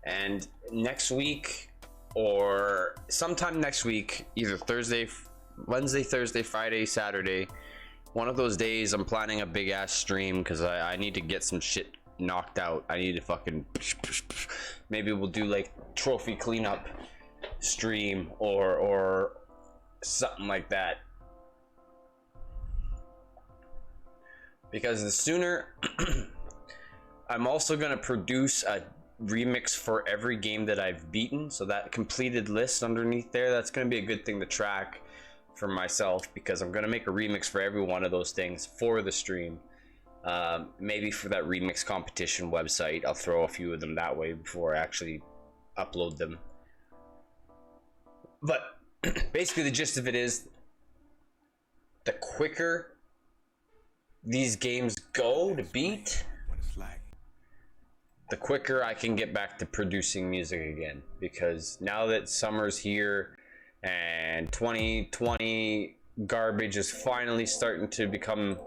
And next week, or sometime next week, either Wednesday, Thursday, Friday, Saturday, one of those days, I'm planning a big ass stream because I need to get some shit knocked out. I need to fucking maybe we'll do like trophy cleanup stream or something like that, because the sooner I'm also gonna produce a remix for every game that I've beaten, so that completed list underneath there, that's gonna be a good thing to track for myself, because I'm gonna make a remix for every one of those things for the stream. Maybe for that remix competition website, I'll throw a few of them that way before I actually upload them. But basically the gist of it is, the quicker these games go to beat, the quicker I can get back to producing music again, because now that summer's here and 2020 garbage is finally starting to become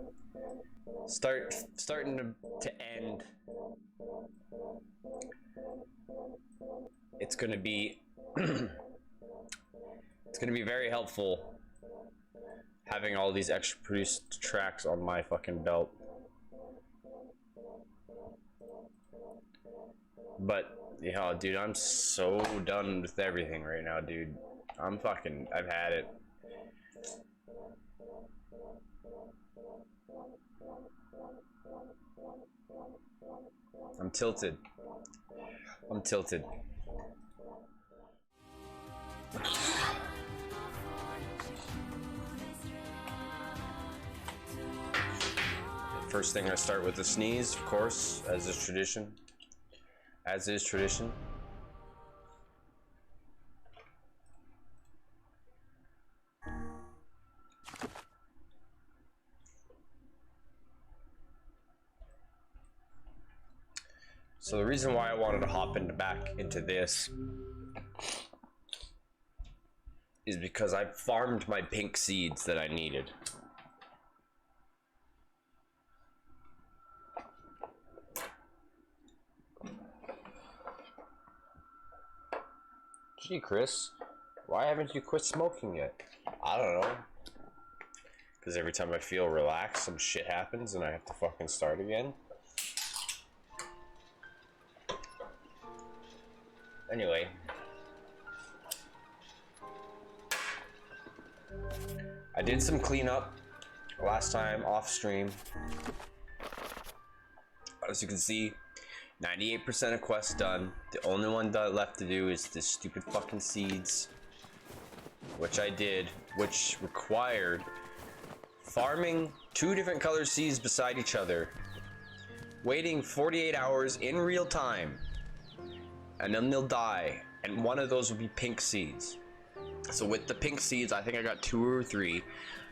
starting to end, it's gonna be it's gonna be very helpful having all these extra produced tracks on my fucking belt. But yeah, dude, I'm so done with everything right now, dude. I've had it. I'm tilted. First thing, I start with the sneeze, of course, as is tradition. So the reason why I wanted to hop back into this is because I farmed my pink seeds that I needed. Gee, Chris, why haven't you quit smoking yet? I don't know. Because every time I feel relaxed, some shit happens and I have to fucking start again. Anyway. I did some cleanup last time off stream. As you can see, 98% of quests done. The only one left to do is this stupid fucking seeds, which I did, which required farming 2 different color seeds beside each other, waiting 48 hours in real time, and then they'll die, and one of those will be pink seeds. So with the pink seeds, I think I got 2 or 3.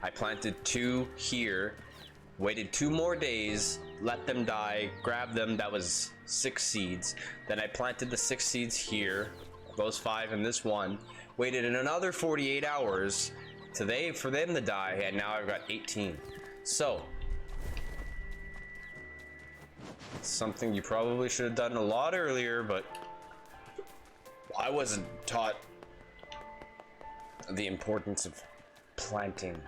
I planted 2 here, waited 2 more days, let them die, grabbed them, that was 6 seeds. Then I planted the 6 seeds here, those 5 and this one, waited another 48 hours for them to die, and now I've got 18. So, something you probably should have done a lot earlier, but I wasn't taught the importance of planting.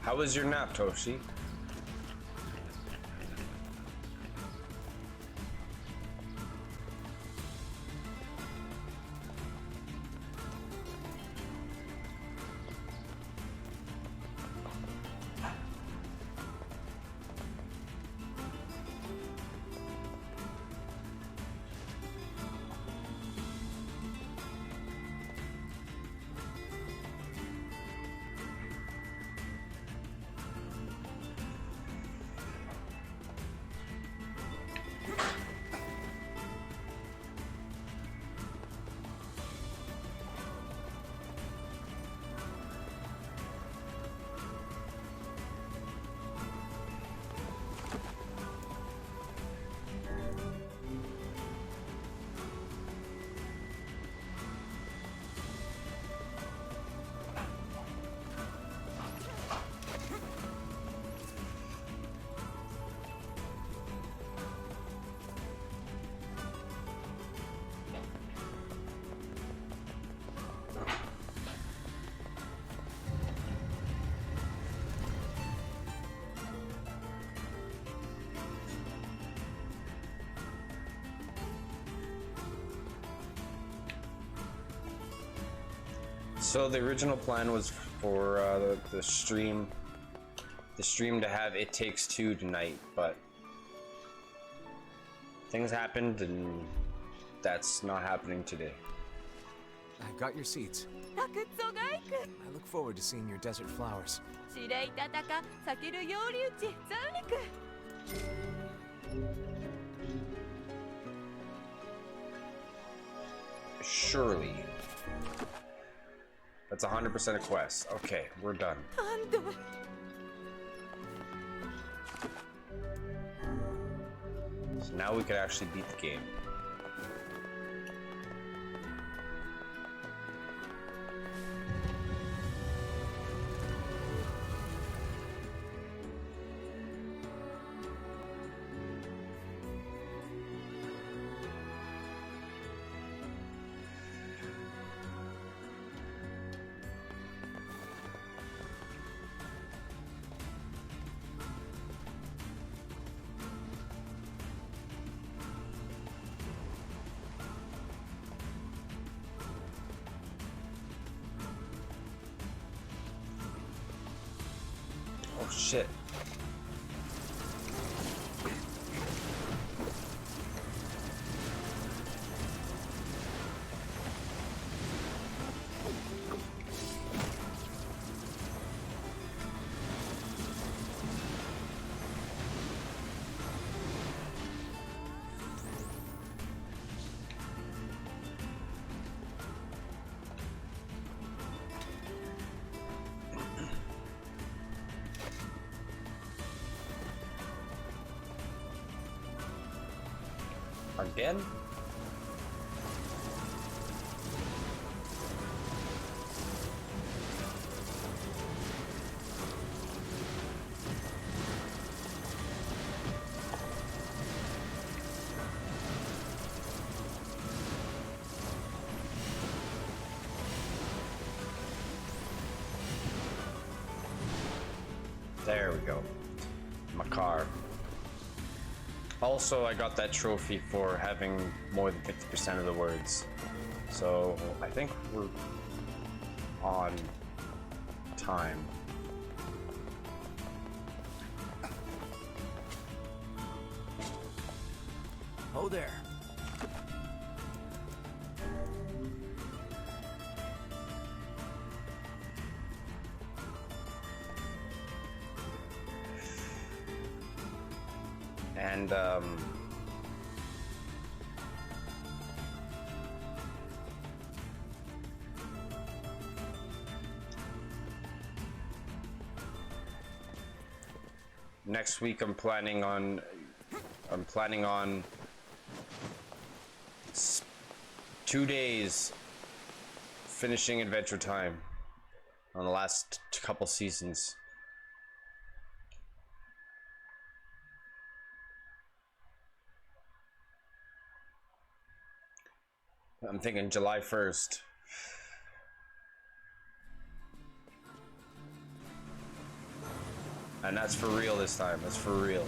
How was your nap, Toshi? So the original plan was for the stream to have It Takes Two tonight, but things happened and that's not happening today. I've got your seeds. I look forward to seeing your desert flowers. Surely. That's 100% a quest. Okay, we're done. So now we can actually beat the game. Oh shit. Again? There we go. My car. Also, I got that trophy for having more than 50% of the words. So, I think we're on time. Oh there. And next week I'm planning on 2 days finishing Adventure Time on the last couple seasons. I'm thinking July 1st. And that's for real this time. That's for real.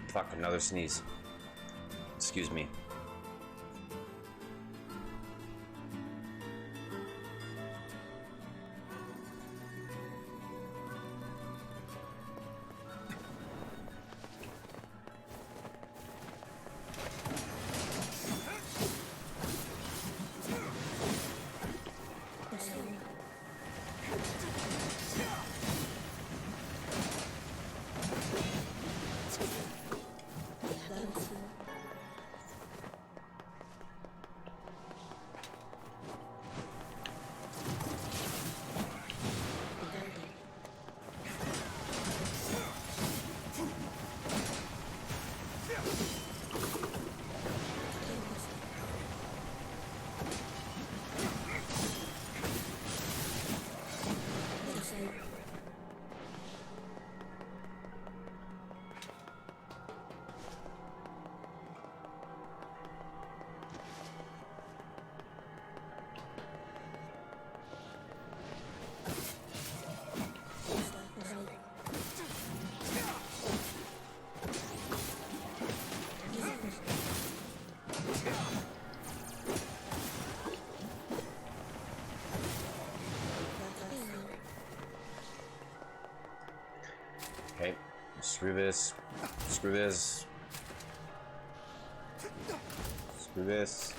Fuck, another sneeze. Excuse me. Okay, screw this. Screw this. Screw this.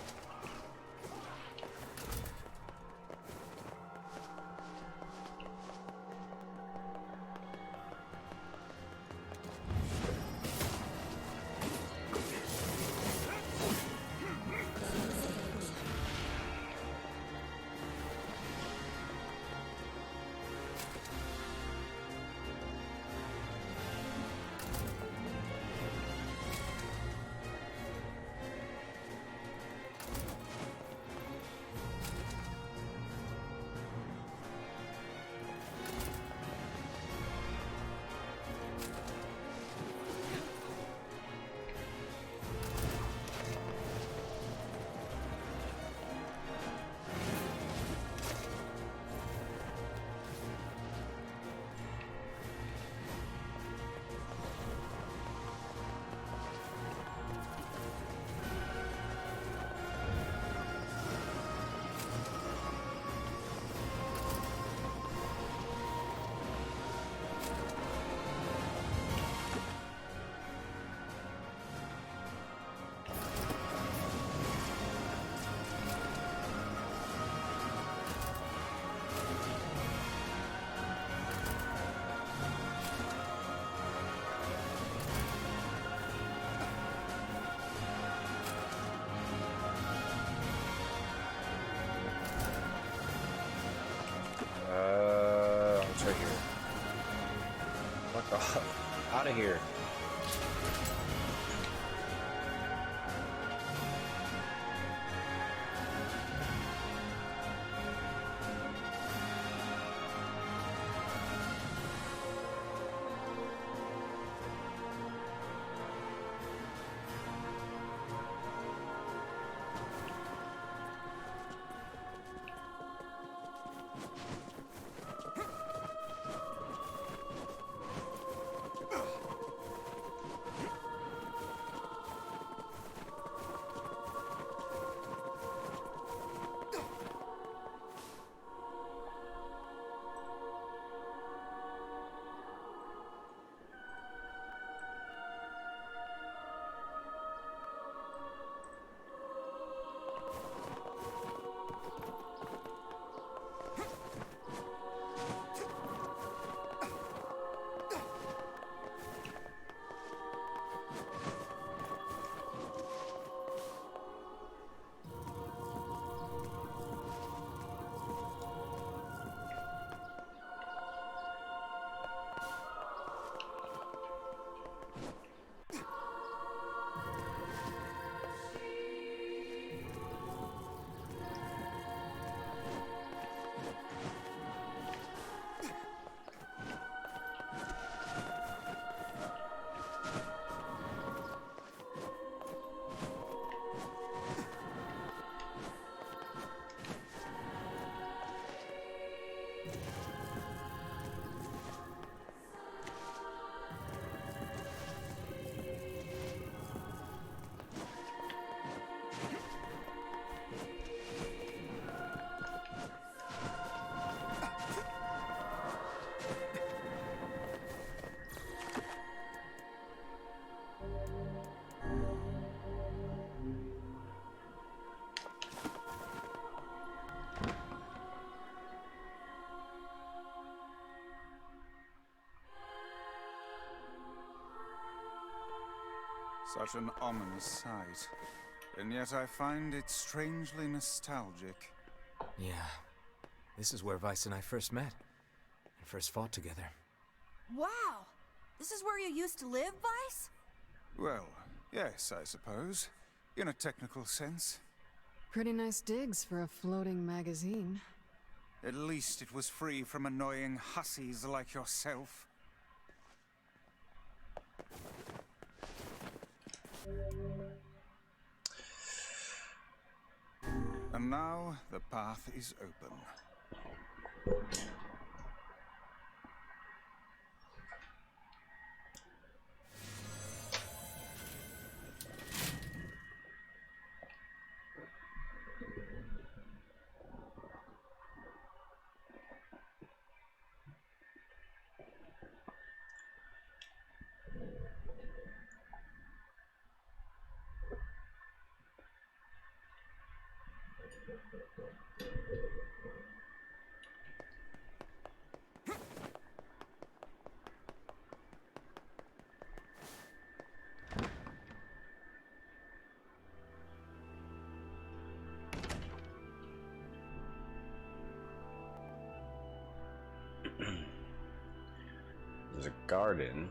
It's right here. Fuck off. Out of here. Such an ominous sight. And yet I find it strangely nostalgic. Yeah. This is where Vice and I first met. And first fought together. Wow! This is where you used to live, Vice? Well, yes, I suppose. In a technical sense. Pretty nice digs for a floating magazine. At least it was free from annoying hussies like yourself. And now the path is open. There's a garden.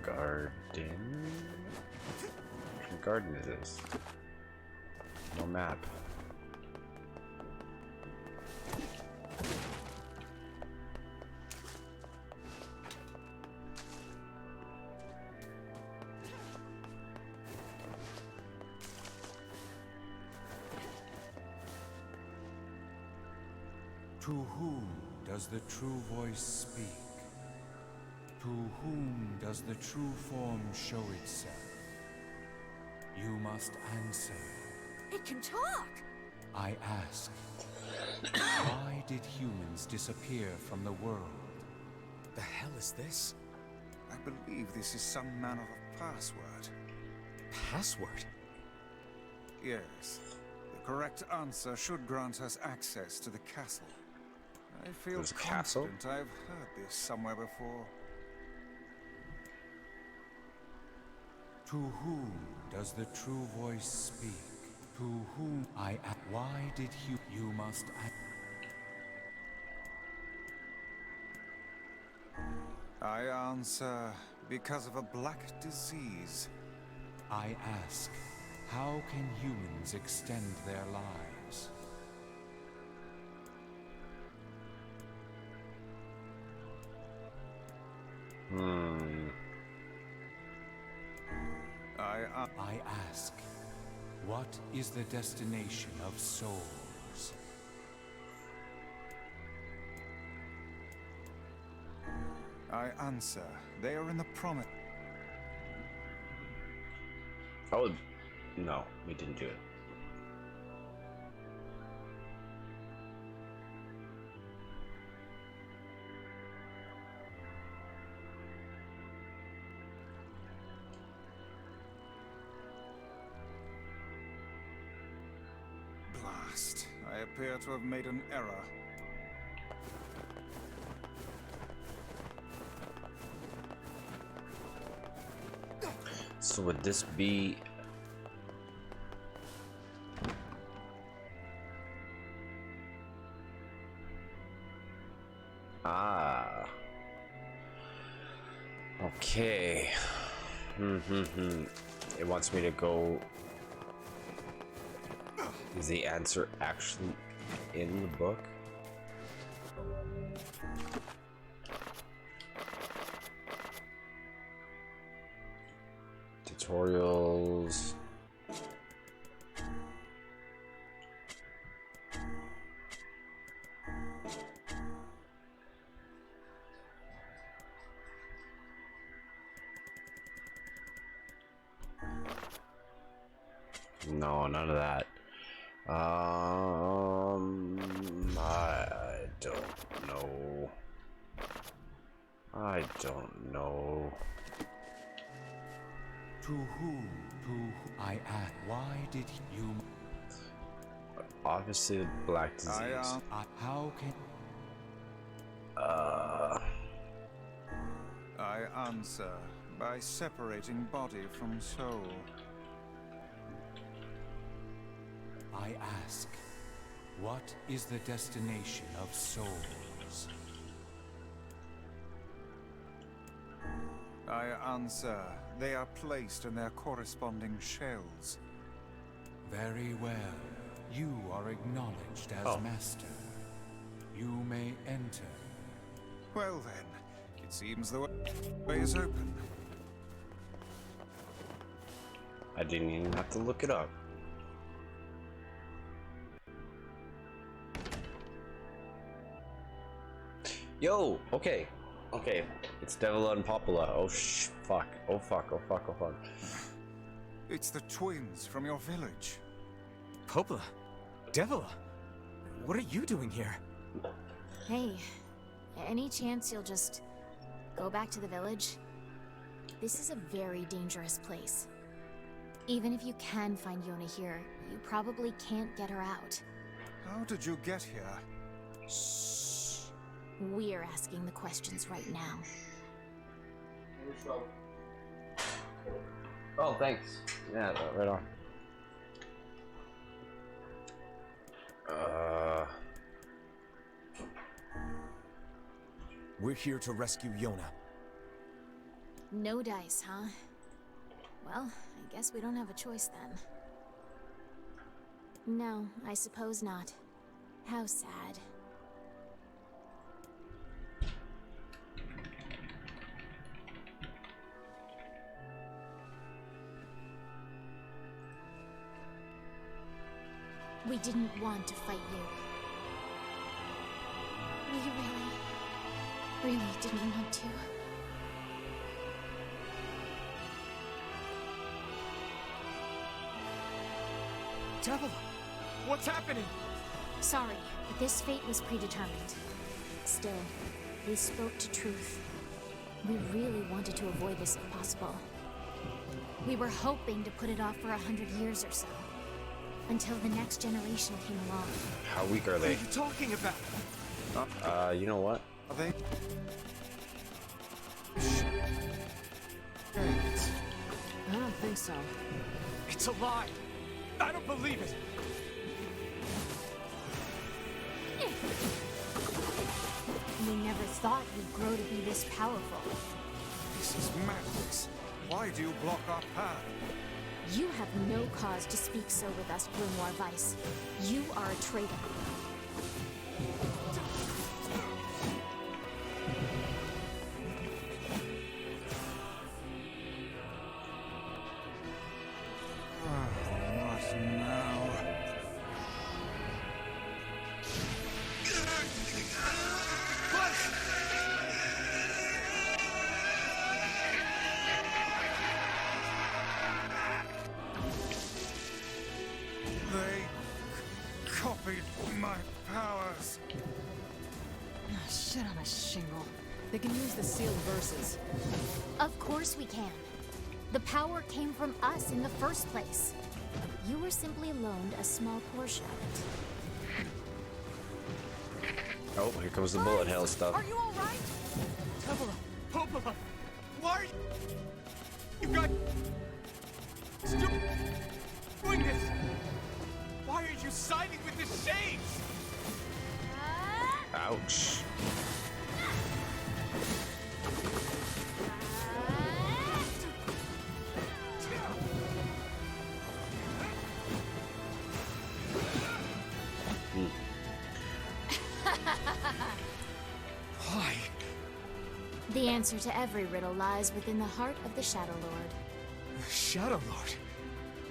Garden? What garden is this? No map. To whom does the true voice speak? To whom does the true form show itself? You must answer. It can talk! I ask, why did humans disappear from the world? The hell is this? I believe this is some manner of password. Password? Yes. The correct answer should grant us access to the castle. I feel There's a castle? confident I've heard this somewhere before. To whom does the true voice speak? To whom why did you must I answer, because of a black disease. I ask, how can humans extend their lives? I ask, what is the destination of souls? I answer, they are in the promise. Oh, no, we didn't do it. Blast. I appear to have made an error. So would this be... Ah. Okay. It wants me to go... Is the answer actually in the book? Tutorials. No, none of that. I don't know. I don't know. To whom? I ask, why did you... Obviously, black disease. How can I answer by separating body from soul. I ask, what is the destination of souls? I answer, they are placed in their corresponding shells. Very well. You are acknowledged as master. You may enter. Well then, it seems the way is open. I didn't even have to look it up. Yo, okay. Okay, it's Devila and Popula. Oh fuck. Oh fuck, oh fuck, oh fuck. It's the twins from your village. Popola? Devila? What are you doing here? Hey, any chance you'll just go back to the village? This is a very dangerous place. Even if you can find Yona here, you probably can't get her out. How did you get here? Shh. We're asking the questions right now. Oh, thanks. Yeah, right on. We're here to rescue Yona. No dice, huh? Well, I guess we don't have a choice then. No, I suppose not. How sad. We didn't want to fight you. We really didn't want to. Devila! What's happening? Sorry, but this fate was predetermined. Still, we spoke to truth. We really wanted to avoid this if possible. We were hoping to put it off for 100 years or so. Until the next generation came along. How weak are What are they? you talking about? You know what? Are they? I don't think so. It's a lie! I don't believe it! We never thought you'd grow to be this powerful. This is madness. Why do you block our path? You have no cause to speak so with us, Grimoire Weiss. You are a traitor. What now? They copied my powers. Ah, shit on a shingle. They can use the sealed verses. Of course we can. The power came from us in the first place. You were simply loaned a small portion of it. Oh, here comes the bullet hell stuff. Are you all right? Devila! Popola! Why are you... You guys... still doing this? Why are you siding with the Shades? Ouch. Why? The answer to every riddle lies within the heart of the Shadow Lord. Shadow Lord?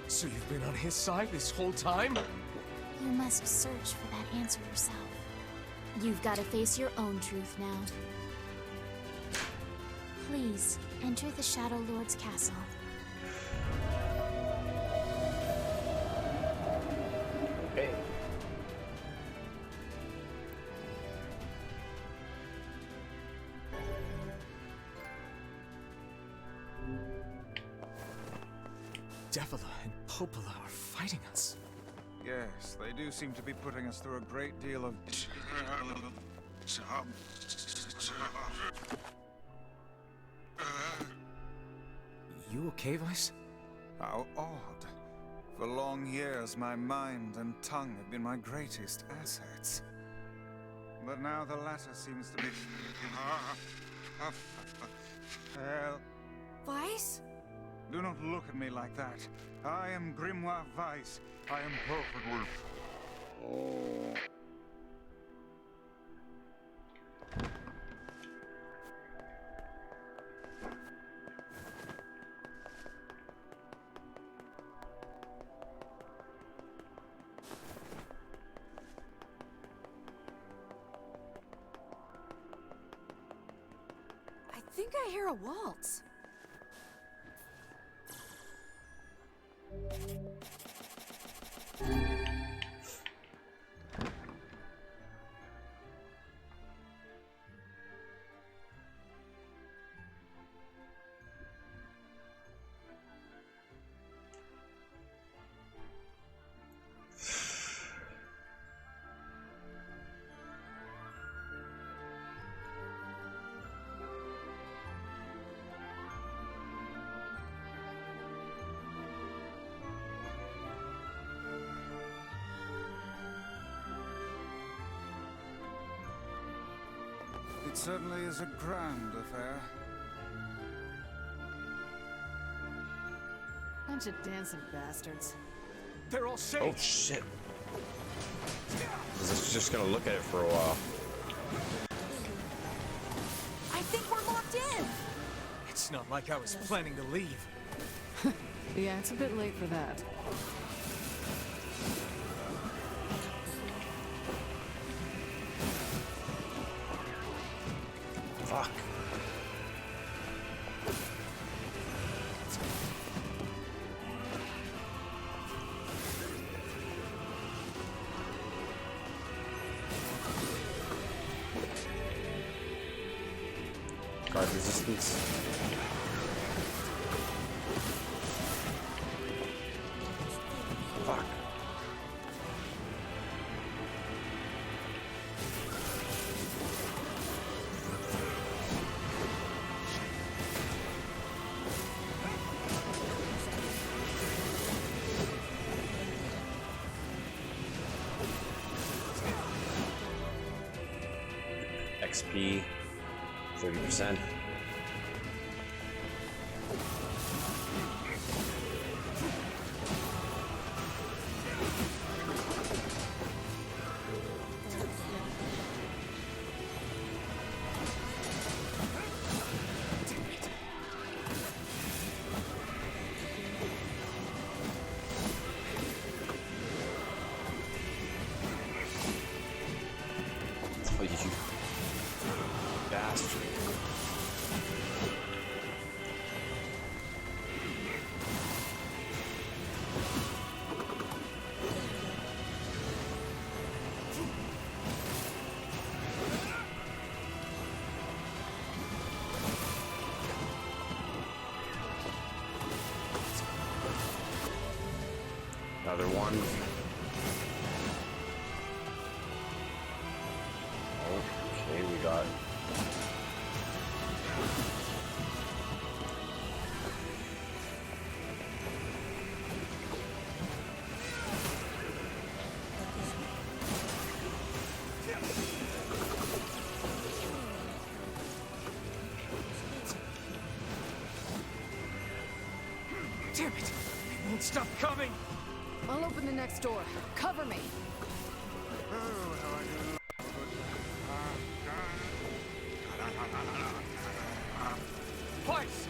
So you've been on his side this whole time? You must search for that answer yourself. You've got to face your own truth now. Please, enter the Shadow Lord's castle. Okay. Devila and Popola are fighting us. Yes, they do seem to be putting us through a great deal of... You okay, Vice? How odd. For long years, my mind and tongue have been my greatest assets. But now the latter seems to be... Well, Vice? do not look at me like that. I am Grimoire Weiss. I am perfectly... I think I hear a waltz. It certainly is a grand affair. Bunch of dancing bastards. They're all safe. Oh shit. I was just gonna look at it for a while. I think we're locked in! It's not like I was planning to leave. Yeah, it's a bit late for that. Fuck. Guard resistance. Fuck. XP 30%. Oh, you bastard. Another one. Okay, we got... Damn it! They won't stop coming! I'll open the next door. Cover me. Oh, how I do love Vice!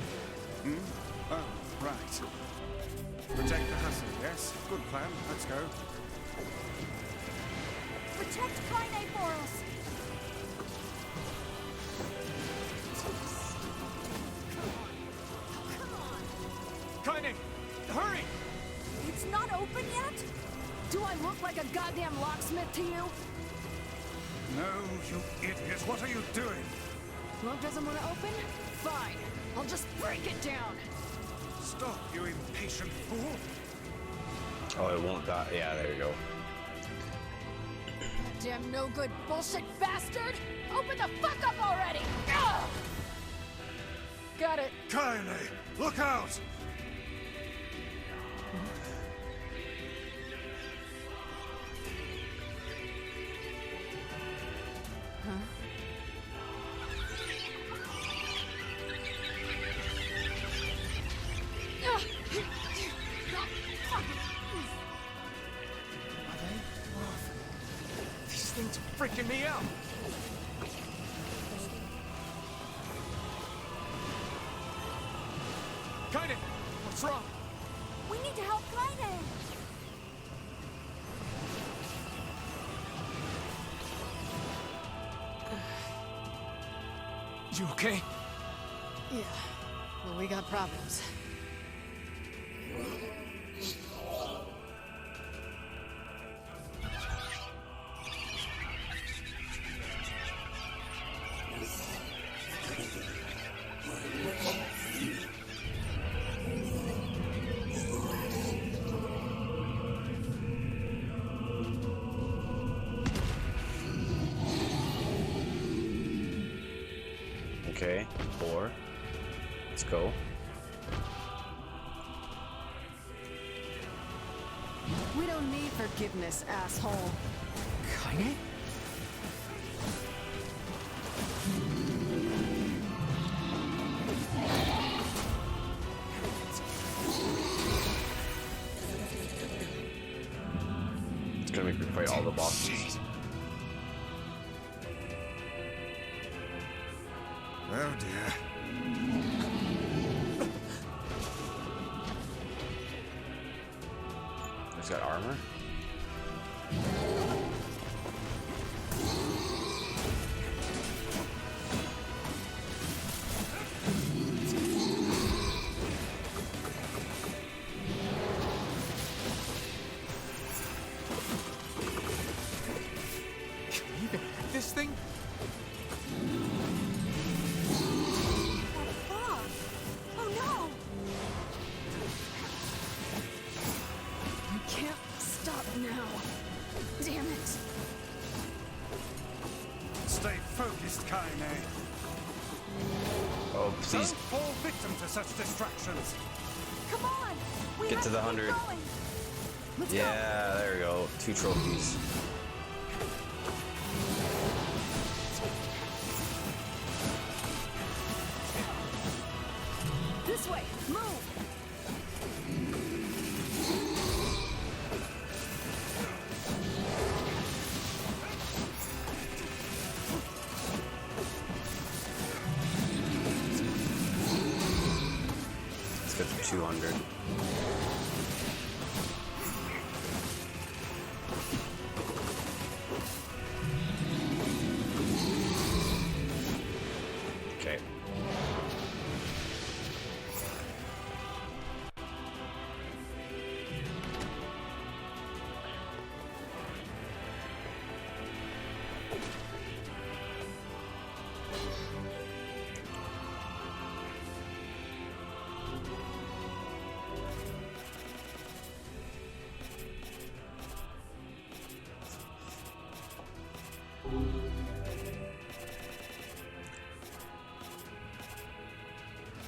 Oh, right. Protect the hustle, yes? Good plan. Let's go. Protect Kaine for us! Kaine! Hurry! It's not open yet? Do I look like a goddamn locksmith to you? No, you idiot. What are you doing? Lock doesn't want to open? Fine. I'll just break it down. Stop, you impatient fool. Oh, it won't die. Yeah, there you go. Goddamn no good bullshit bastard! Open the fuck up already! Ugh! Got it. Kaine, look out! These things are freaking me out. Kaine, what's wrong? We need to help Kaine. You okay? Yeah. Well, we got problems. Okay, 4. Let's go. We don't need forgiveness, asshole. Kaine? It's gonna make me fight all the bosses. Oh dear. He's got armor. Can we even hit this thing? That fog. Oh no! We can't stop now. Damn it. Stay focused, Kaine. Oh, please Don't fall victim to such distractions. Come on! We Get have to the keep 100. going. Let's go. yeah, there we go. 2 trophies. This way. Move. Let's get to 200. Okay.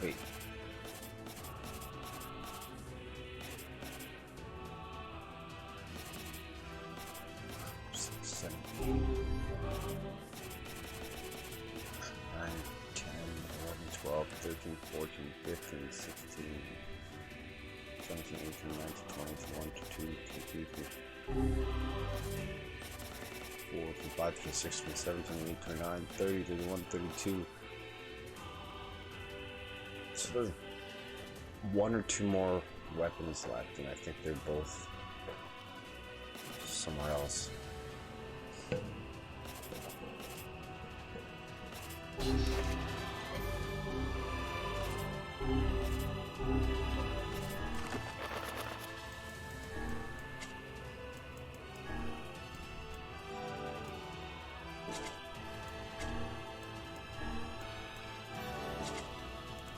Wait. Six, 7, 8, 9, 10, 11, 12, 13, 14, 15, 16, 17, 18, 19, 20, 21, 22, 23, 24, 25, 26, 27, 28, 29, 30, 31, 32. So there's 1 or 2 more weapons left, and I think they're both somewhere else.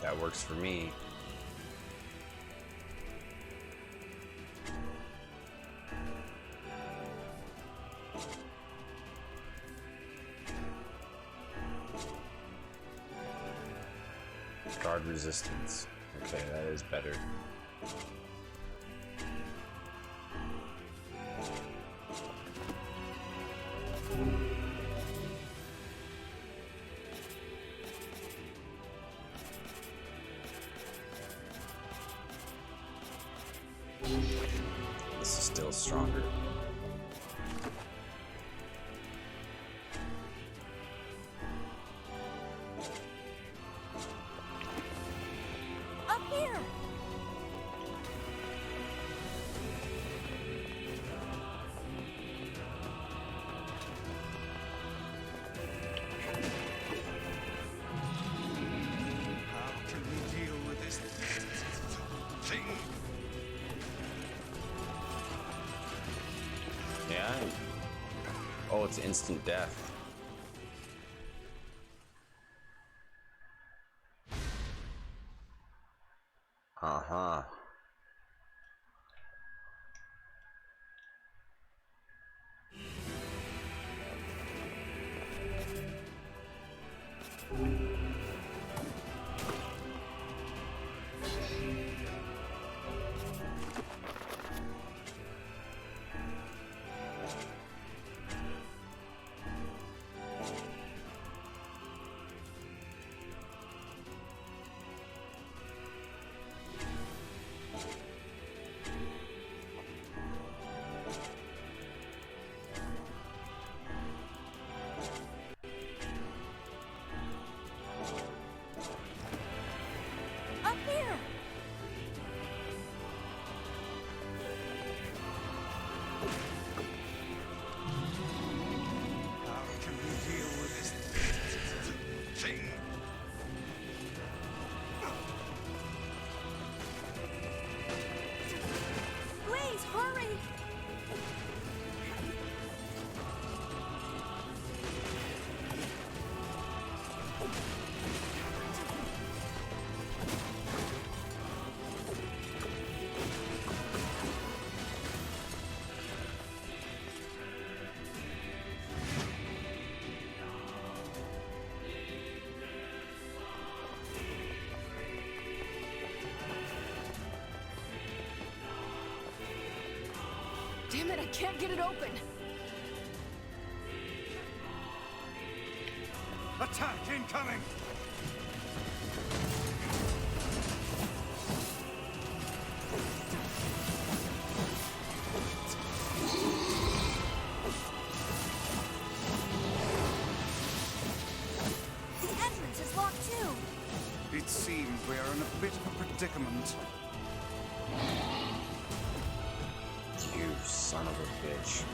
That works for me. Guard resistance. Okay, that is better. This is still stronger. Up here! How can we deal with this thing? Yeah. Oh, it's instant death. Uh-huh. Up here! How can we deal with this thing? Please, hurry! Damn it, I can't get it open. Attack incoming! The entrance is locked too! It seems we are in a bit of a predicament. You son of a bitch.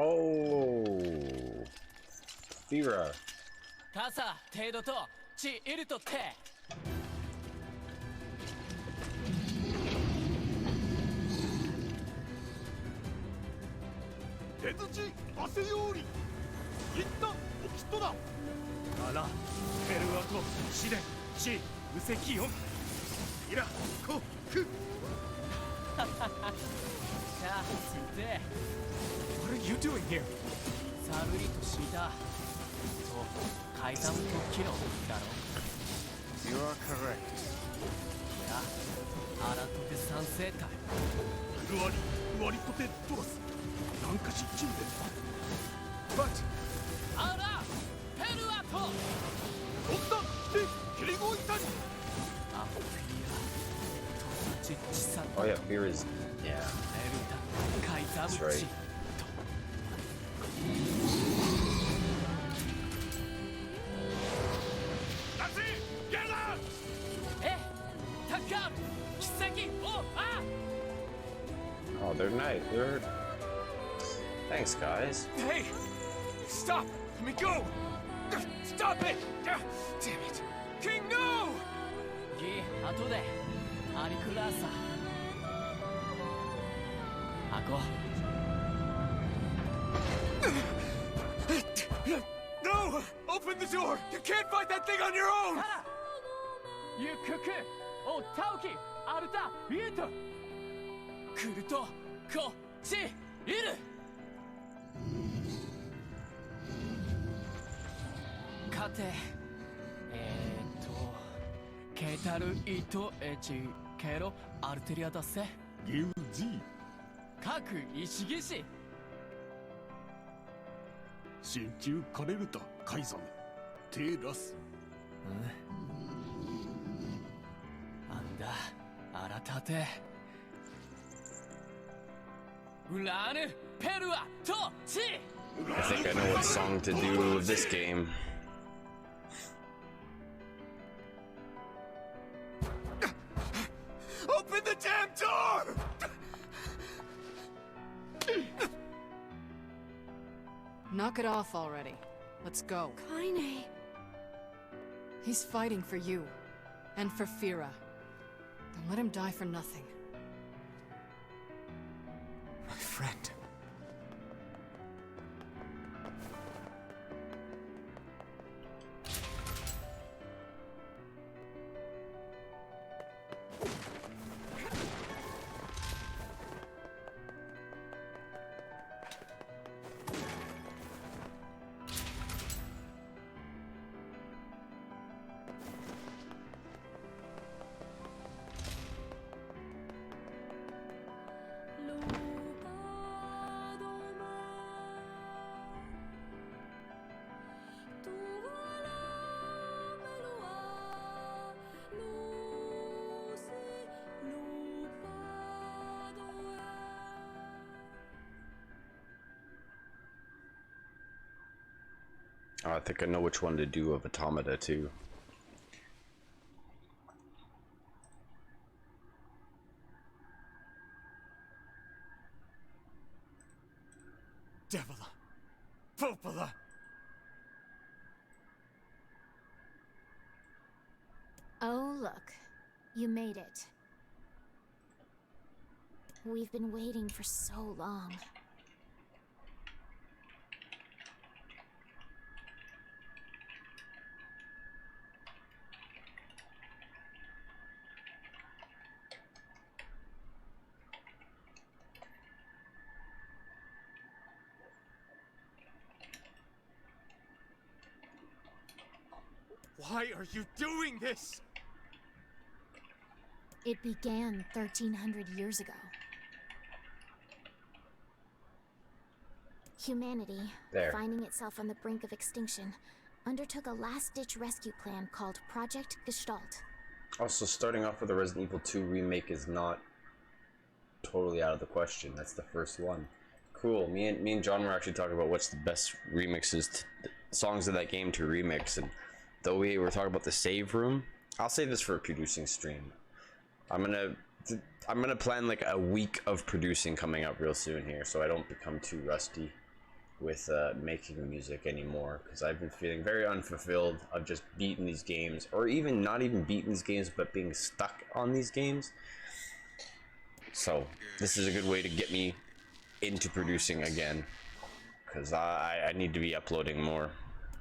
Oh, Fira. 傘程度と地イルトって出口汗ようり一旦おきっとだあらペルアとシデシウセキヨンイラコクシャーつで What are you doing here? サルリとシータと階段とキロだろ You are correct. いやアラトテ三世隊ルワリトテトロスなんかしチンで But あらペルアとおった来てキリゴイタニアフィアトサチッチサ Oh yeah, Fira is. Yeah. エルダカイザム That's right. チナツゲラ Oh, they're nice. They're... Thanks, guys. Hey! Stop! Let me go! Stop it! Damn it! King, no! ギー後でアリクラーサ開こう No! Open the door! You can't fight that thing on your own! ゆっくくおタオキアルタイエト来るとこっちいるかてケタルイトエチケロアルテリアだせギウジ各石技師進駐カレルタカイザメテラスなんだあらたてウラーヌペルアトチ I think I know what song to do with this game. Open the damn door! Knock it off already. Let's go. Kaine. He's fighting for you. And for Fira. Don't let him die for nothing. My friend. Oh, I think I know which one to do of Automata too. Devila! Popola! Oh, look. You made it. We've been waiting for so long. Why are you doing this? It began 1,300 years ago. Humanity, There. finding itself on the brink of extinction, undertook a last-ditch rescue plan called Project Gestalt. Also, starting off with a Resident Evil 2 remake is not totally out of the question. That's the first one. Cool. Me and John were actually talking about what's the best remixes, songs of that game to remix, and though we were talking about the save room, I'll save this for a producing stream. I'm gonna plan like a week of producing coming up real soon here, so I don't become too rusty with making music anymore, because I've been feeling very unfulfilled of just beating these games, or even not even beating these games, but being stuck on these games. So this is a good way to get me into producing again, because I need to be uploading more.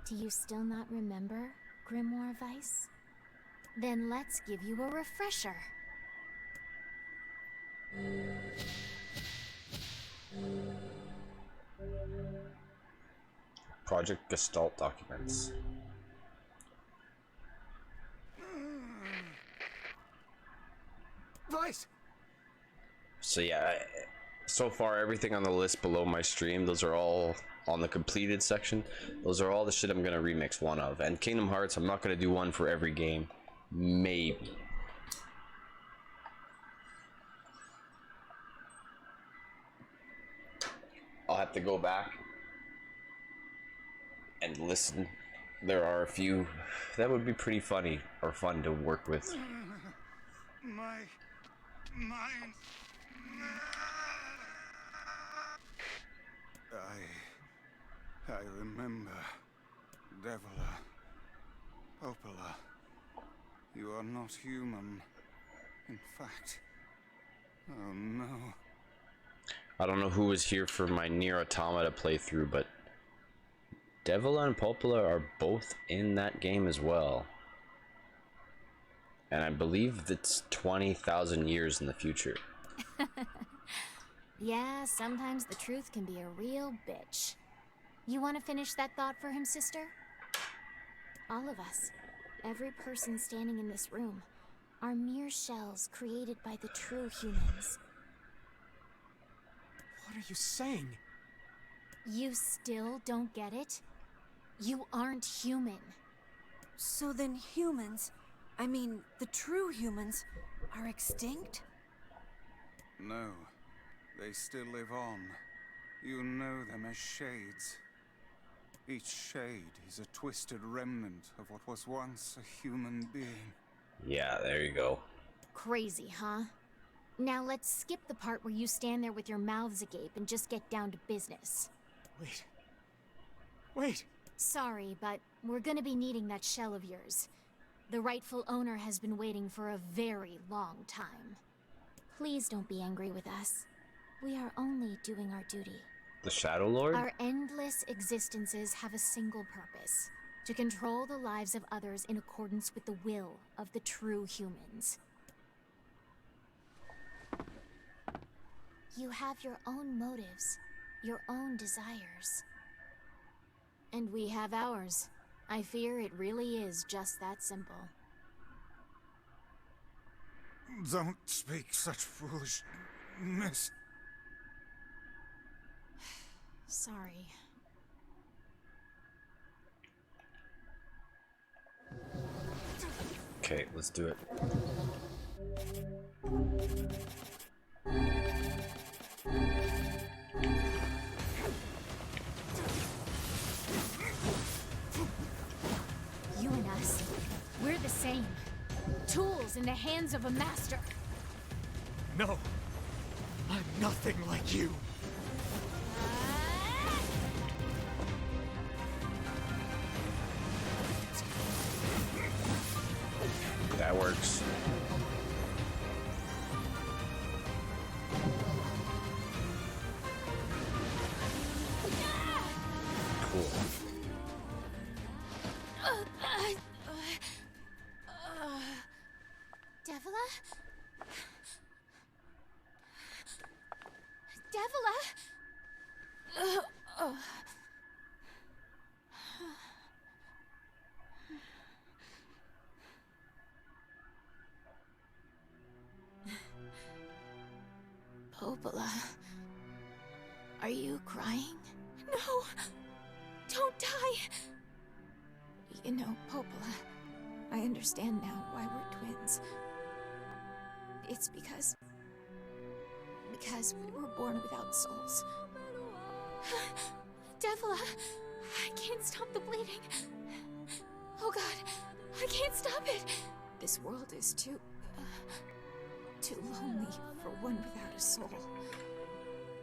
Do you still not remember Grimoire Vice? Then let's give you a refresher. Project Gestalt documents. Vice! So yeah, so far everything on the list below my stream, those are all on the completed section. Those are all the shit I'm gonna remix one of. And Kingdom Hearts, I'm not gonna do one for every game. Maybe. I'll have to go back and listen. There are a few that would be pretty funny or fun to work with. My Mine. I remember. Devila. Popola. You are not human. In fact. Oh no. I don't know who was here for my Nier Automata playthrough, but Devila and Popola are both in that game as well. And I believe it's 20,000 years in the future. Yeah, sometimes the truth can be a real bitch. You want to finish that thought for him, sister? All of us, every person standing in this room, are mere shells created by the true humans. What are you saying? You still don't get it? You aren't human. So then humans, I mean, the true humans, are extinct? No. They still live on. You know them as shades. Each shade is a twisted remnant of what was once a human being. Yeah, there you go. Crazy, huh? Now let's skip the part where you stand there with your mouths agape and just get down to business. Wait. Sorry, but we're gonna be needing that shell of yours. The rightful owner has been waiting for a very long time. Please don't be angry with us. We are only doing our duty. The Shadow Lord? Our endless existences have a single purpose: to control the lives of others in accordance with the will of the true humans. You have your own motives, your own desires. And we have ours. I fear it really is just that simple. Don't speak such foolishness. Sorry. Okay, let's do it. You and us, we're the same. Tools in the hands of a master. No. I'm nothing like you. That works. Cool. Devila? Devila? Popola, are you crying? No! Don't die! You know, Popola, I understand now why we're twins. It's because we were born without souls. Devila, I can't stop the bleeding. Oh God, I can't stop it. This world is too lonely for one without a soul.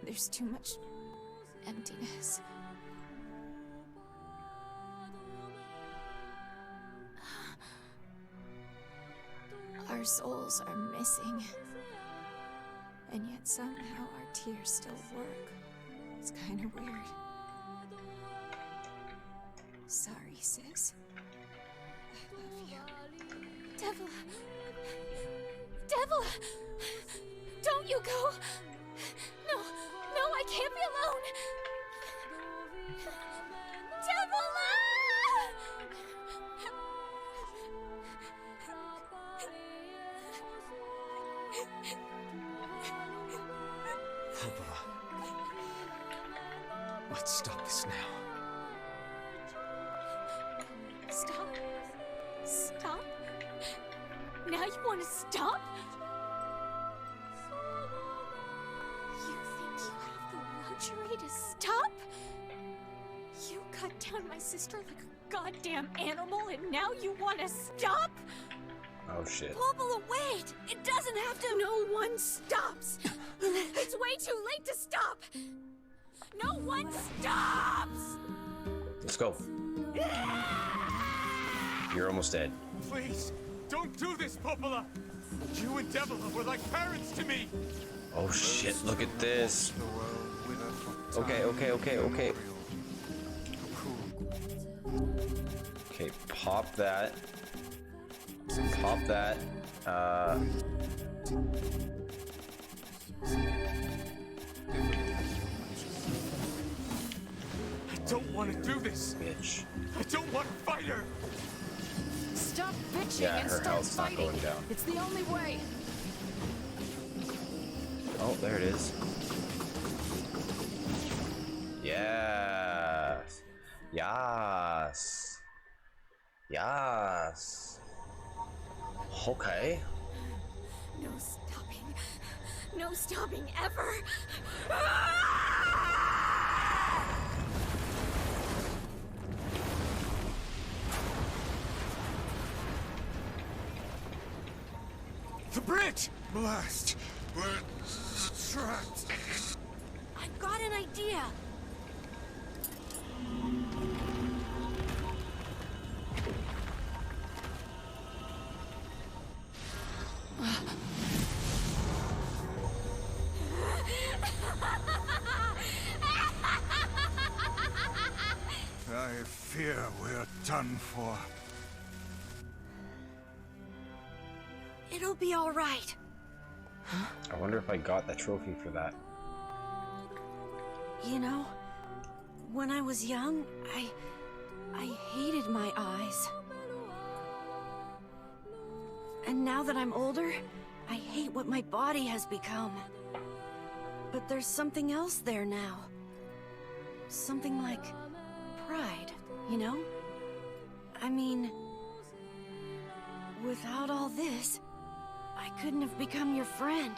There's too much emptiness. Our souls are missing. And yet somehow our tears still work. It's kind of weird. Sorry, sis. I love you. Devila! Devila! Don't you go! No, I can't be alone! Devila! Popola. Let's stop this now. Stop? Now you want to stop? You think you have the luxury to stop? You cut down my sister like a goddamn animal and now you want to stop? Oh shit. Popola, wait! It doesn't have to. No one stops. It's way too late to stop. No one stops. Let's go. You're almost dead. Please, don't do this, Popola! You and Devila were like parents to me! Oh shit, look at this. Okay. Okay, pop that. Pop that. I don't want to do this! Bitch. I don't want to fight her! Stop bitching Yeah, and her start health's not fighting. going down. It's the only way. Oh, there it is. Yes. Yes. Yes. Okay. No stopping. No stopping ever. The bridge! Blast! We're trapped. I've got an idea. I fear we're done for. It'll be all right. I wonder if I got the trophy for that. You know, when I was young, I hated my eyes. And now that I'm older, I hate what my body has become. But there's something else there now. Something like pride, you know? I mean, without all this, I couldn't have become your friend.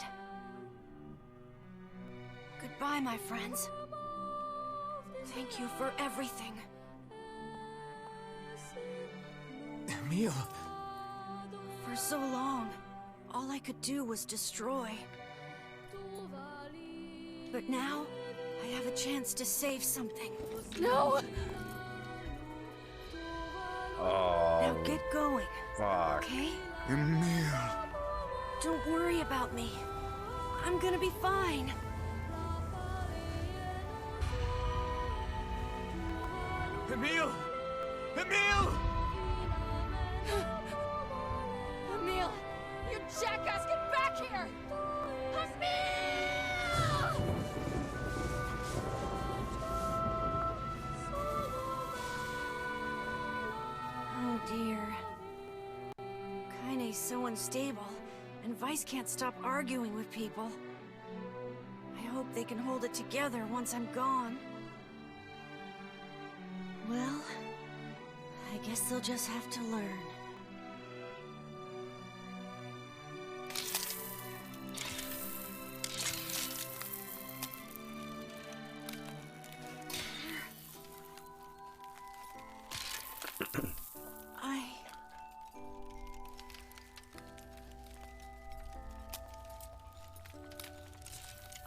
Goodbye, my friends. Thank you for everything. Emil! For so long, all I could do was destroy. But now, I have a chance to save something. No! Oh. Now get going, Fuck. okay? Emil! Don't worry about me. I'm gonna be fine. Emil! Emil! Emil! You jackass, get back here! Emil! Oh dear. Kaine's so unstable, and Vice can't stop arguing with people. I hope they can hold it together once I'm gone. Well, I guess they'll just have to learn.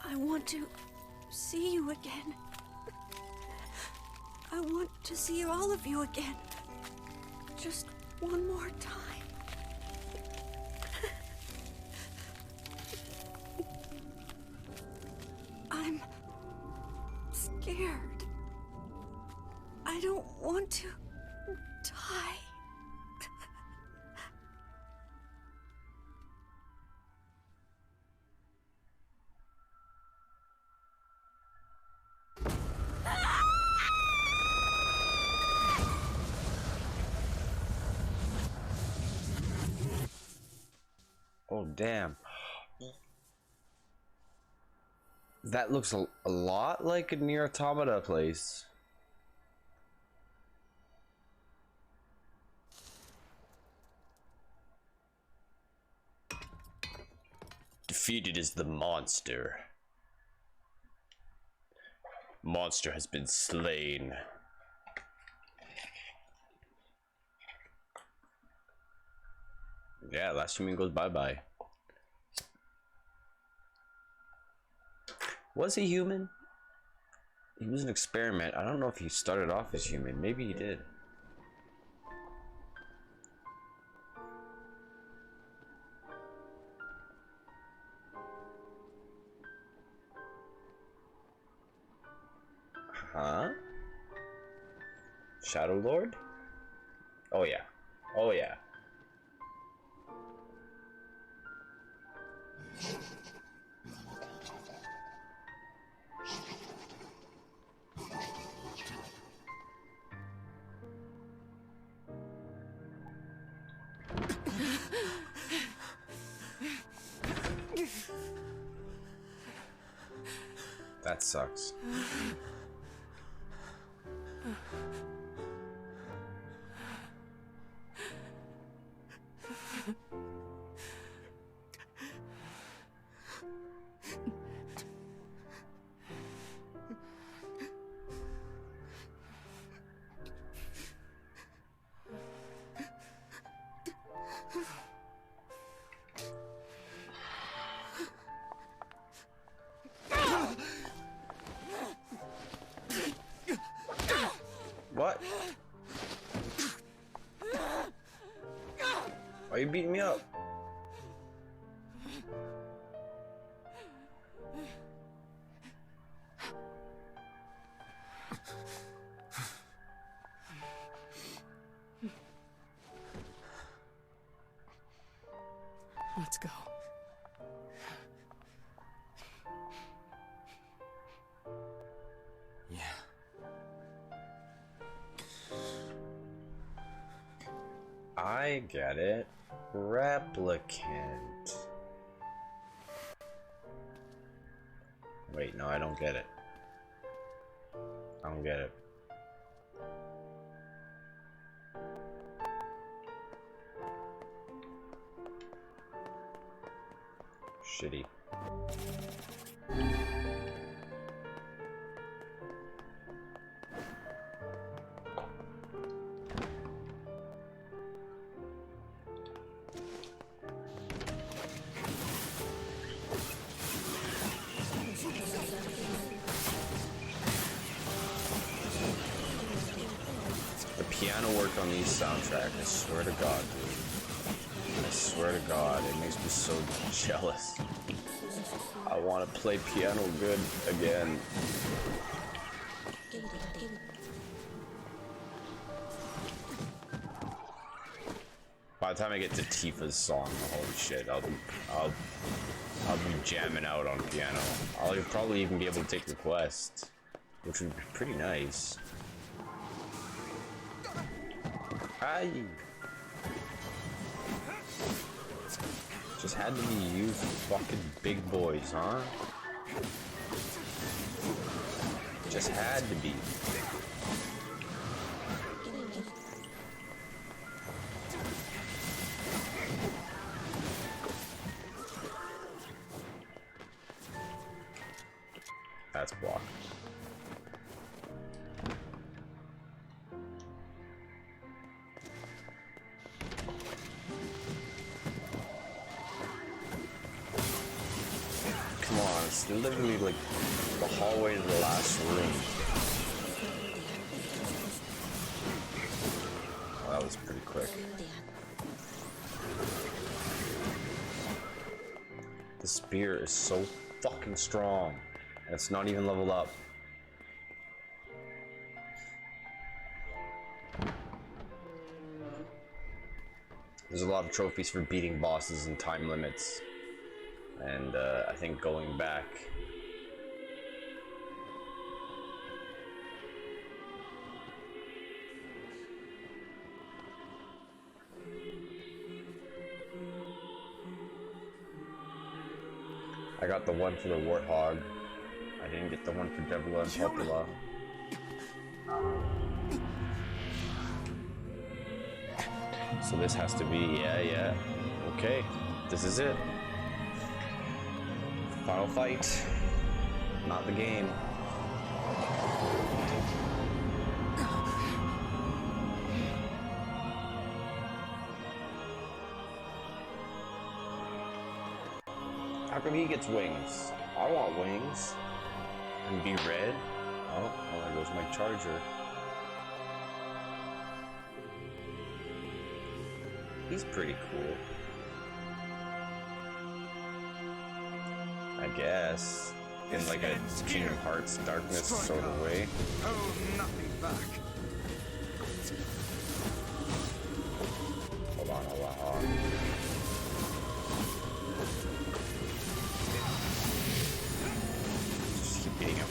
I want to see you again. I want to see all of you again. Just one more time. I'm scared. I don't want to die. Oh, damn. That looks a lot like a Nier Automata place. Defeated is the monster. Monster has been slain. Yeah, last human goes bye-bye. Was he human? He was an experiment. I don't know if he started off as human. Maybe he did. Huh? Shadow Lord? Oh yeah. Oh yeah. That sucks. What? Why are you beating me up? Let's go. Yeah. I get it. Replicant. Wait, no, I don't get it. I don't get it. Shitty. The piano work on these soundtracks, I swear to God, dude. I swear to God, it makes me so jealous. I want to play piano good again. By the time I get to Tifa's song, holy shit, I'll be jamming out on piano. I'll probably even be able to take requests, which would be pretty nice. Hi. Just had to be you fucking big boys, huh? Just had to be. That's blocked. Come on, it's literally like the hallway to the last room. Oh, that was pretty quick. The spear is so fucking strong. And it's not even leveled up. There's a lot of trophies for beating bosses and time limits. And I think going back. I got the one for the Warthog. I didn't get the one for Debla and Popula. So this has to be, yeah. Okay, this is it. Final fight. Not the game. How come he gets wings? I want wings. And be red? Oh, well, there goes my charger. He's pretty cool. I guess. In like a Kingdom Hearts darkness sort of way. Hold nothing back. Hold on, hold on, hold on. Just keep beating him.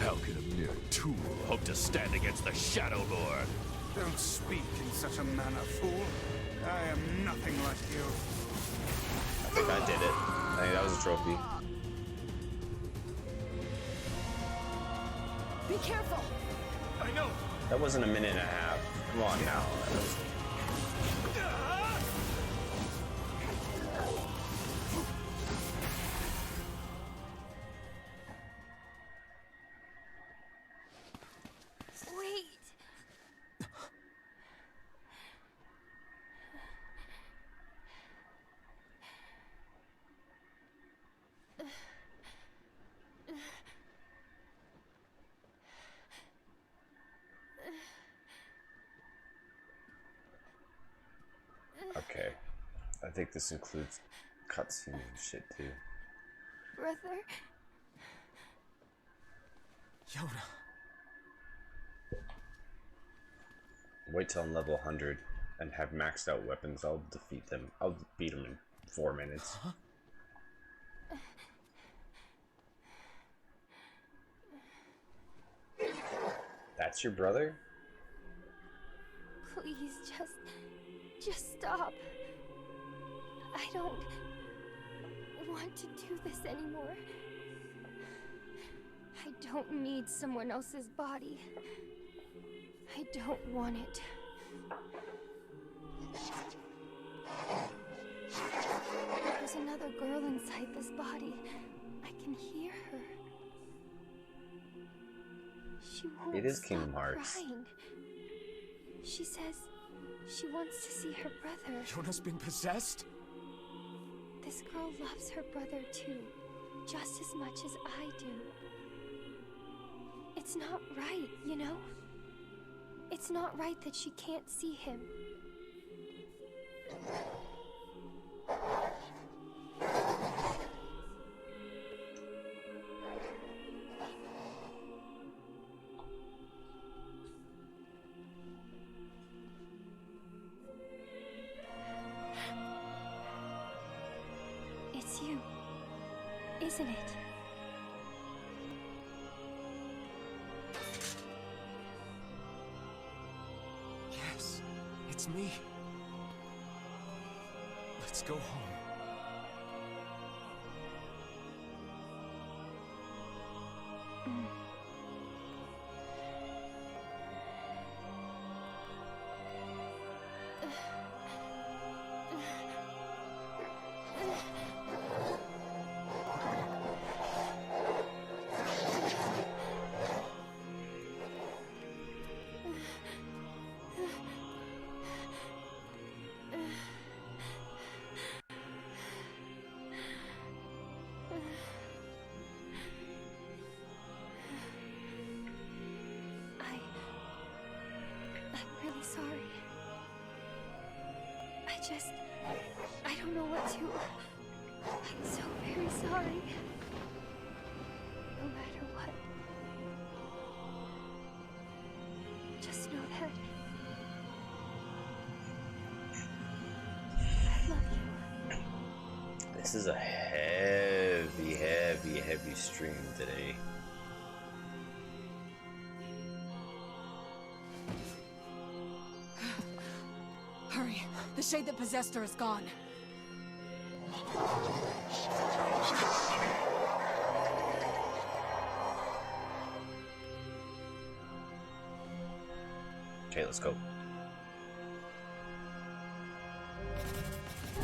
How could a mere tool hope to stand against the Shadow Lord? Don't speak in such a manner, fool. I am nothing like you. I think I did it. I think that was a trophy. Be careful! I know! That wasn't a minute and a half. Come on now. Wait! Okay. I think this includes cutscenes and shit too. Brother? Yoda. Wait till I'm level 100 and have maxed out weapons. I'll defeat them. I'll beat them in 4 minutes. Huh? That's your brother? Please, just stop. I don't want to do this anymore. I don't need someone else's body. I don't want it. There's another girl inside this body. I can hear her. She won't It is stop Kingdom Hearts. crying. She says she wants to see her brother. Yoda's been possessed? This girl loves her brother too, just as much as I do. It's not right, you know? It's not right that she can't see him. It's you, isn't it? Yes, it's me. Let's go home. I'm really sorry. I don't know what to... I'm so very sorry. No matter what. Just know that... I love you. This is a heavy, heavy, heavy stream today. Hurry. The shade that possessed her is gone. Okay, let's go.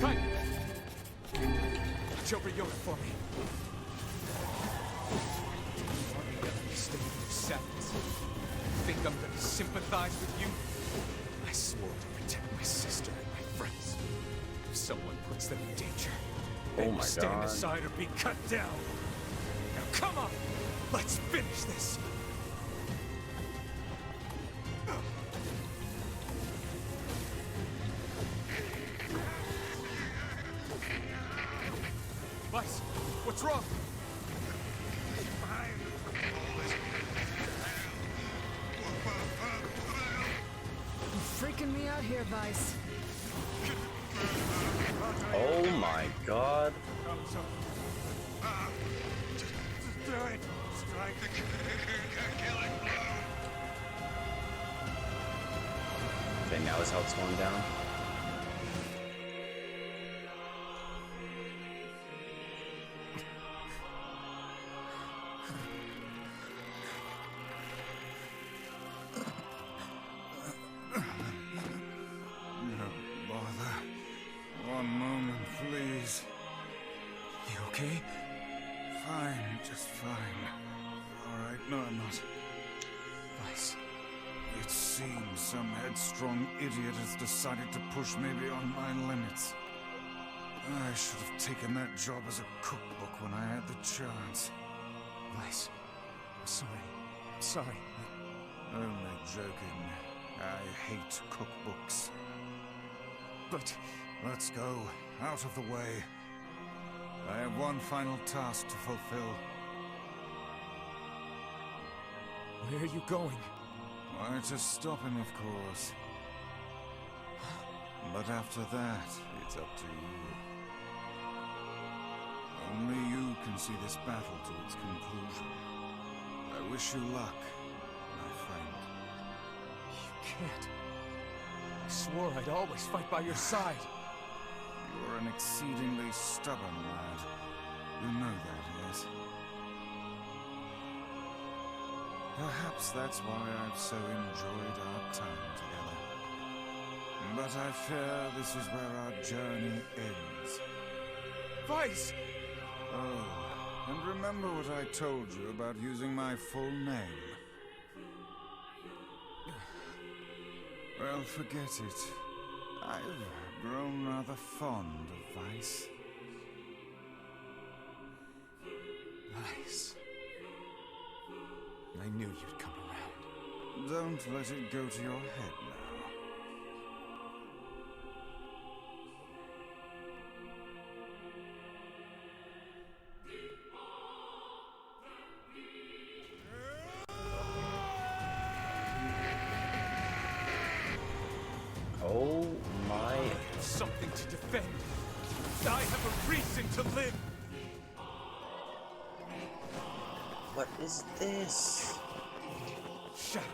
Cut! Watch over Yoda for me. You want me to understand your sadness? Think I'm gonna sympathize with you? I swore to protect my sister and my friends. If someone puts them in danger, Oh my stand God. aside or be cut down. Now come on, let's finish this. Vice, what's wrong? You're freaking me out here, Vice. Oh my God. Just do it. Strike the killing blow. Okay, now his health's going down. No bother. One moment, please. You okay? Fine, just fine. All right, no, I'm not. Vice. It seems some headstrong idiot has decided to push me beyond my limits. I should have taken that job as a cookbook when I had the chance. Vice. I'm sorry. I'm sorry. Only joking. I hate cookbooks. But Let's go. Out of the way. I have one final task to fulfill. where are you going? Why, to stop him, of course. But after that, it's up to you. Only you can see this battle to its conclusion. I wish you luck, my friend. You can't. I swore I'd always fight by your side. You're an exceedingly stubborn lad. You know that, yes? Perhaps that's why I've so enjoyed our time together. But I fear this is where our journey ends. Vice! Oh, and remember what I told you about using my full name? Well, forget it. I've grown rather fond of Vice. Vice. I knew you'd come around. Don't let it go to your head now. Oh my. I have something to defend. I have a reason to live. What is this? Shadow.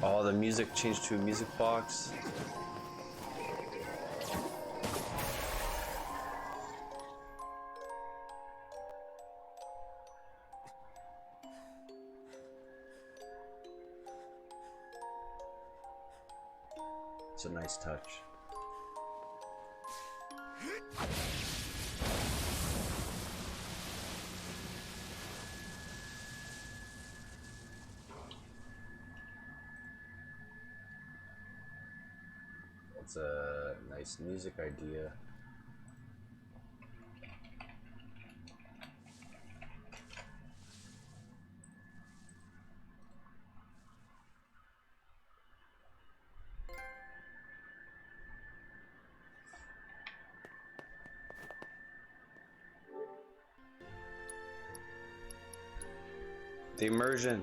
Oh, the music changed to a music box. It's a nice touch. It's a nice music idea. The immersion.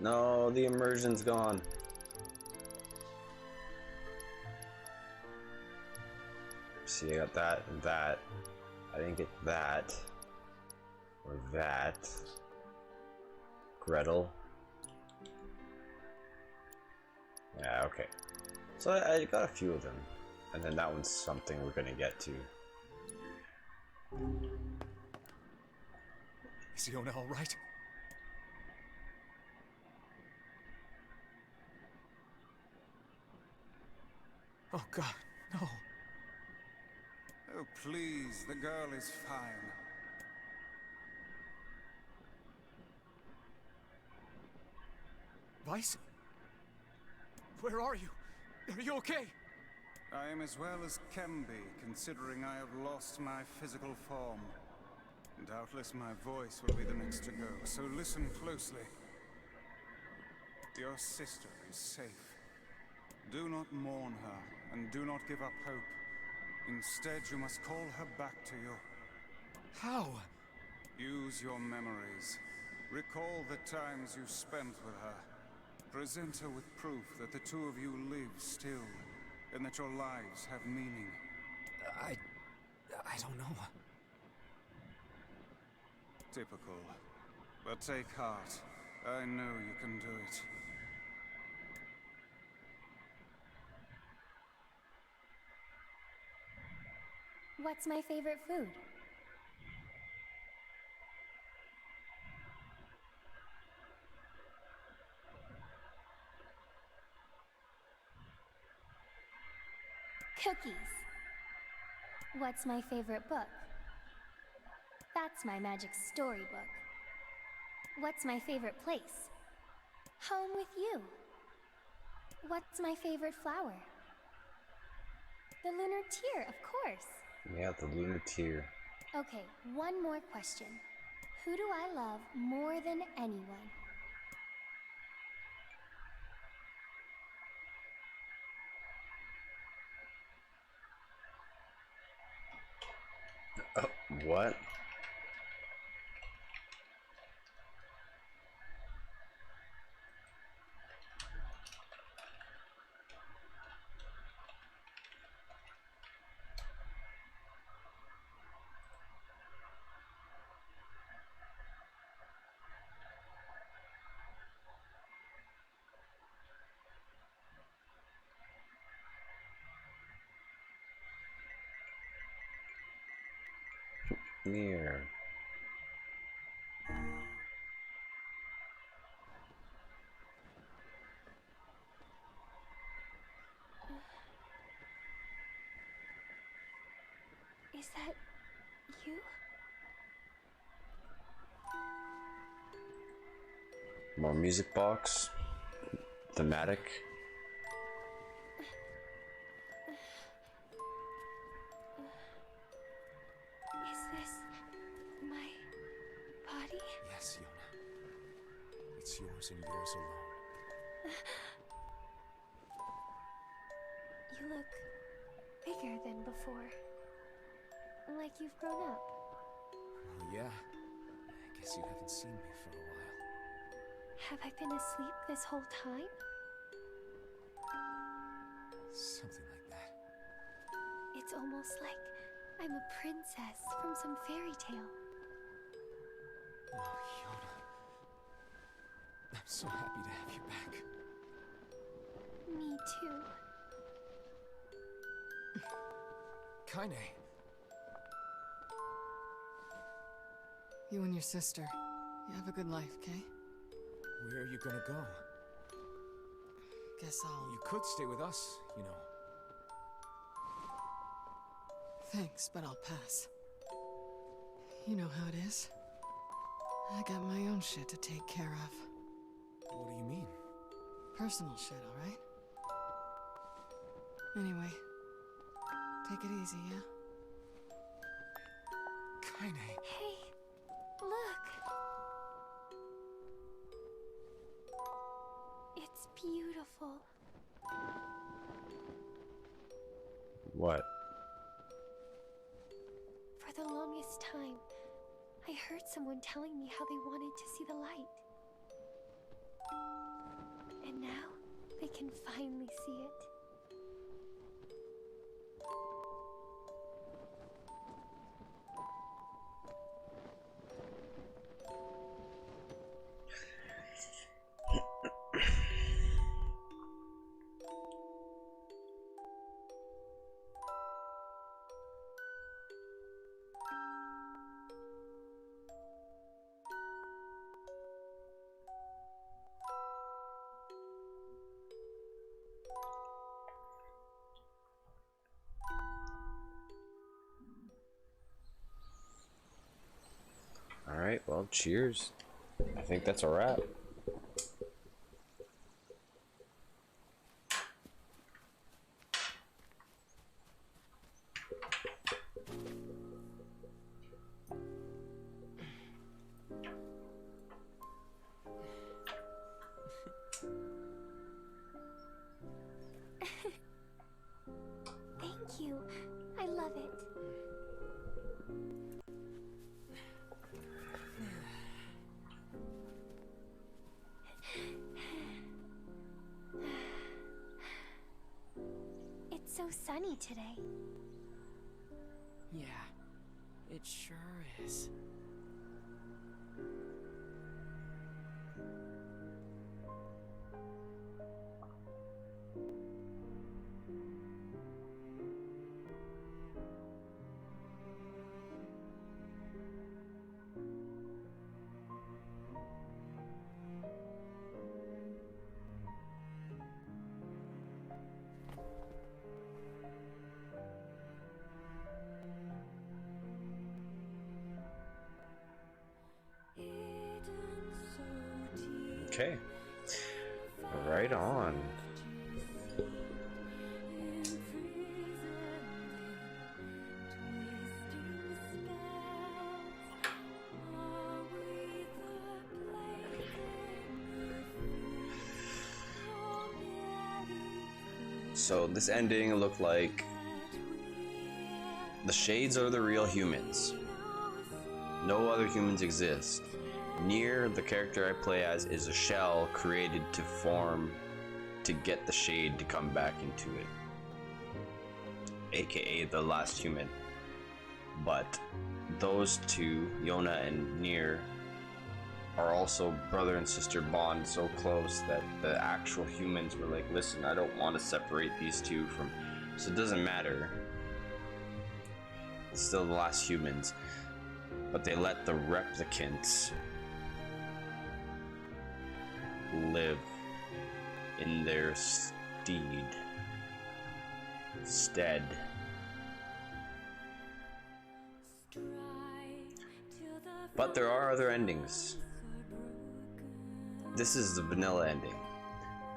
No, the immersion's gone. See, I got that and that. I didn't get that. Or that. Gretel. Yeah, okay. So I got a few of them. And then that one's something we're gonna get to. Is Iona all right? Oh God, no. Oh, please, the girl is fine. Bison? Where are you? Are you okay? I am as well as can be, considering I have lost my physical form. Doubtless my voice will be the next to go, so listen closely. Your sister is safe. Do not mourn her, and do not give up hope. Instead, you must call her back to you. How? Use your memories. Recall the times you spent with her. Present her with proof that the two of you live still, and that your lives have meaning. I don't know. Typical. But take heart. I know you can do it. What's my favorite food? Cookies. What's my favorite book? That's my magic storybook. What's my favorite place? Home with you. What's my favorite flower? The lunar tear, of course. Yeah, the lunar tear. Okay, one more question. Who do I love more than anyone? What? Nier. Is that you? More music box. Thematic. Is this my body? Yes, Yona. It's yours and yours alone. You look bigger than before. Like you've grown up. Well, yeah. I guess you haven't seen me for a while. Have I been asleep this whole time? Something like that. It's almost like I'm a princess from some fairy tale. Oh, Yona. I'm so happy to have you back. Me too. Kaine. You and your sister, you have a good life, Kay? Where are you gonna go? Guess I'll... You could stay with us, you know. Thanks, but I'll pass. You know how it is. I got my own shit to take care of. What do you mean? Personal shit, alright? Anyway, take it easy, yeah? Kaine. Hey, look. It's beautiful. What? For the longest time, I heard someone telling me how they wanted to see the light. And now, they can finally see it. Alright, well, cheers. I think that's a wrap. funny today. Yeah, it sure is. Okay. Right on. So this ending looked like the Shades are the real humans. No other humans exist. Nier, the character I play as, is a shell created to form to get the Shade to come back into it, aka the last human. But those two, Yona and Nier, are also brother and sister bond so close that the actual humans were like, listen, I don't want to separate these two from, so it doesn't matter. It's still the last humans. But they let the replicants live in their stead. But there are other endings. This is the vanilla ending.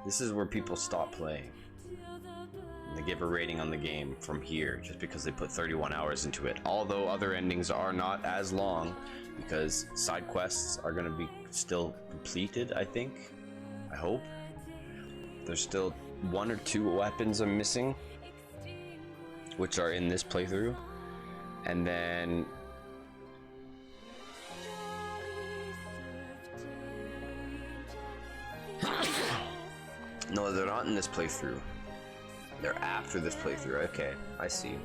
This is where people stop playing. And they give a rating on the game from here just because they put 31 hours into it. Although other endings are not as long because side quests are going to be still completed, I think. I hope. There's still 1 or 2 weapons I'm missing, which are in this playthrough. And then no, they're not in this playthrough. They're after this playthrough. Okay, I see.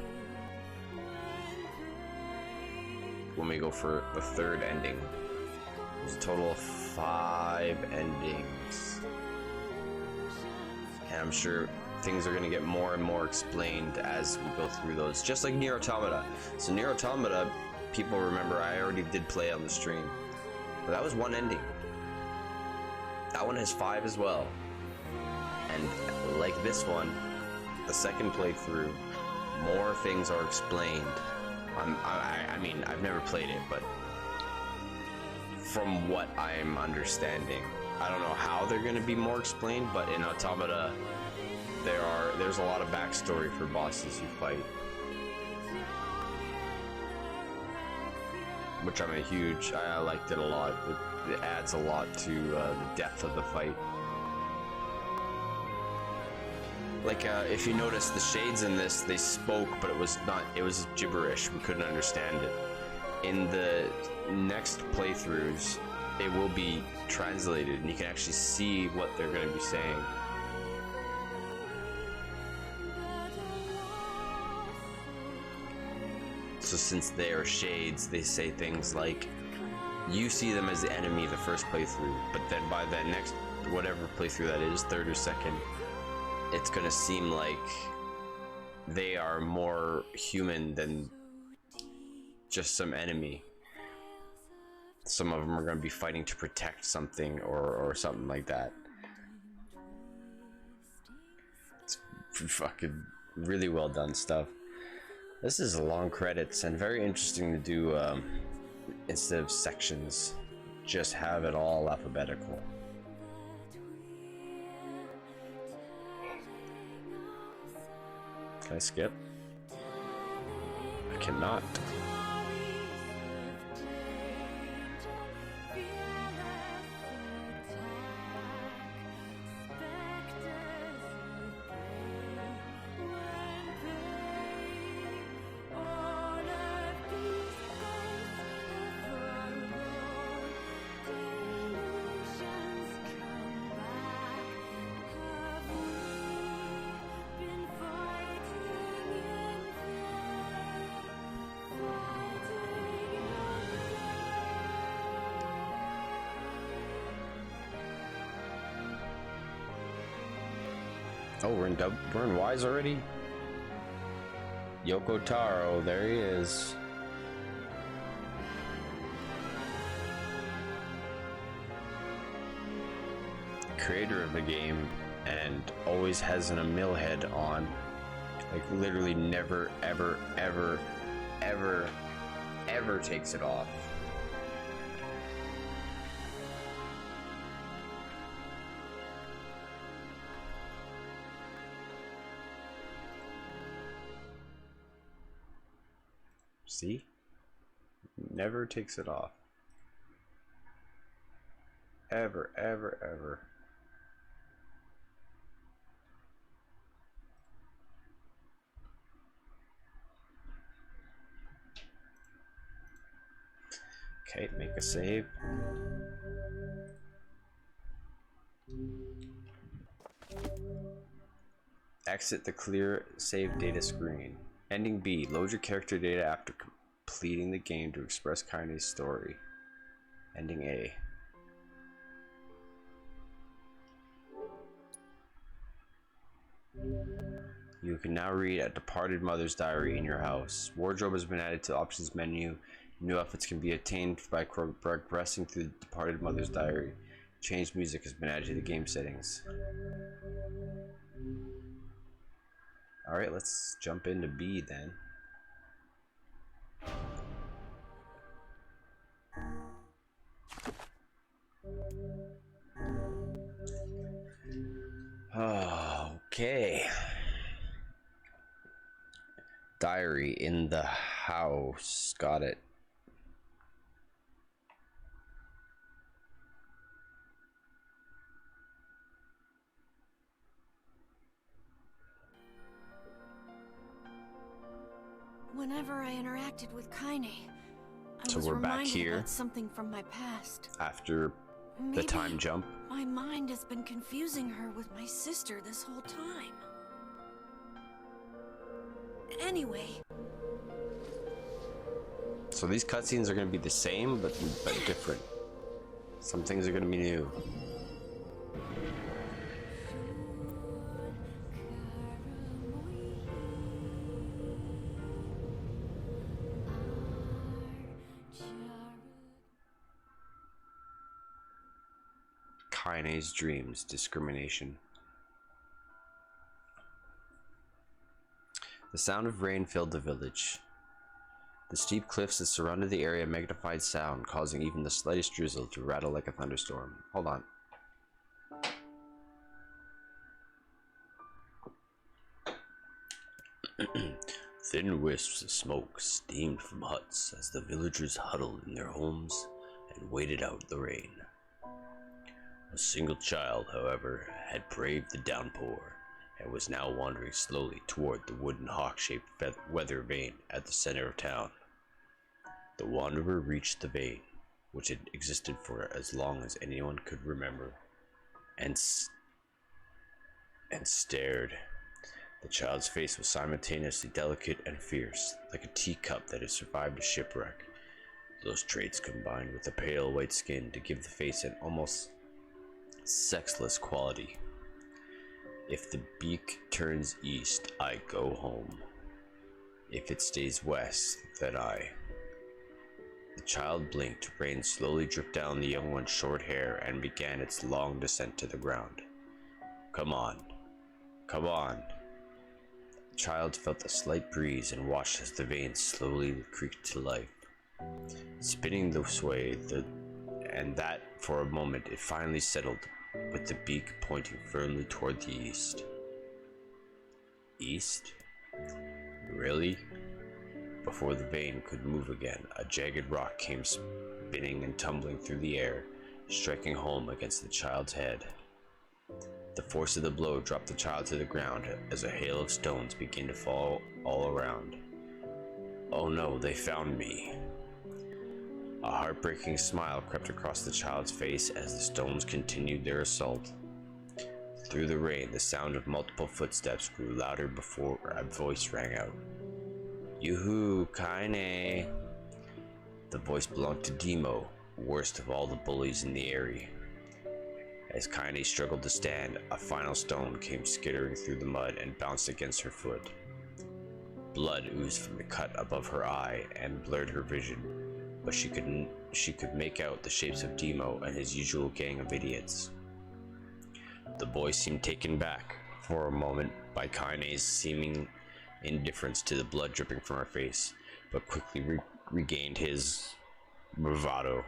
When we go for the 3rd ending, there's a total of 5 endings. And I'm sure things are going to get more and more explained as we go through those. Just like Nier Automata. So Nier Automata, people remember I already did play on the stream. But that was 1 ending. That one has 5 as well. And like this one, the 2nd playthrough, more things are explained. I mean, I've never played it, but from what I'm understanding, I don't know how they're going to be more explained, but in Automata, there's a lot of backstory for bosses you fight, which I liked it a lot. It adds a lot to the depth of the fight. Like, if you notice, the Shades in this, they spoke, but it was gibberish. We couldn't understand it. In the next playthroughs, it will be translated, and you can actually see what they're going to be saying. So since they are Shades, they say things like, you see them as the enemy the first playthrough, but then by the next, whatever playthrough that is, 3rd or 2nd, it's gonna seem like they are more human than just some enemy. Some of them are gonna be fighting to protect something or something like that. It's fucking really well done stuff. This is long credits and very interesting to do, instead of sections, just have it all alphabetical. Can I skip? I cannot. Oh, we're in Wise already? Yoko Taro, there he is. Creator of the game, and always has an Emil head on. Like, literally never, ever, ever, ever, ever takes it off. See? Never takes it off. Ever, ever, ever. Okay, make a save. Exit the clear save data screen. Ending B. Load your character data after completing the game to express Kaine's story. Ending A. You can now read a departed mother's diary in your house. Wardrobe has been added to the options menu. New outfits can be attained by progressing through the departed mother's diary. Changed music has been added to the game settings. Alright, let's jump into B then. Okay. Diary in the house. Got it. Whenever I interacted with Kaine, I So was we're back reminded here. about something from my past. After the Maybe time jump. my mind has been confusing her with my sister this whole time. Anyway. So these cutscenes are going to be the same, but different. Some things are going to be new. Kaine's dreams, discrimination. The sound of rain filled the village. The steep cliffs that surrounded the area magnified sound, causing even the slightest drizzle to rattle like a thunderstorm. Hold on. Thin wisps of smoke steamed from huts as the villagers huddled in their homes and waited out the rain. A single child, however, had braved the downpour and was now wandering slowly toward the wooden hawk-shaped weather vane at the center of town. The wanderer reached the vane, which had existed for as long as anyone could remember, and stared. The child's face was simultaneously delicate and fierce, like a teacup that has survived a shipwreck. Those traits combined with the pale white skin to give the face an almost sexless quality. If the beak turns east, I go home. If it stays west, then I. The child blinked, rain slowly dripped down the young one's short hair and began its long descent to the ground. Come on. Come on. The child felt a slight breeze and watched as the veins slowly creaked to life. Spinning this way, and that for a moment it finally settled, with the beak pointing firmly toward the east. East? Really? Before the vein could move again, a jagged rock came spinning and tumbling through the air, striking home against the child's head. The force of the blow dropped the child to the ground as a hail of stones began to fall all around. Oh no, they found me. A heartbreaking smile crept across the child's face as the stones continued their assault. Through the rain, the sound of multiple footsteps grew louder before a voice rang out. Yoo-hoo, Kaine! The voice belonged to Demo, worst of all the bullies in the area. As Kaine struggled to stand, a final stone came skittering through the mud and bounced against her foot. Blood oozed from the cut above her eye and blurred her vision, but she could make out the shapes of Demo and his usual gang of idiots. The boy seemed taken back for a moment by Kaine's seeming indifference to the blood dripping from her face, but quickly regained his bravado.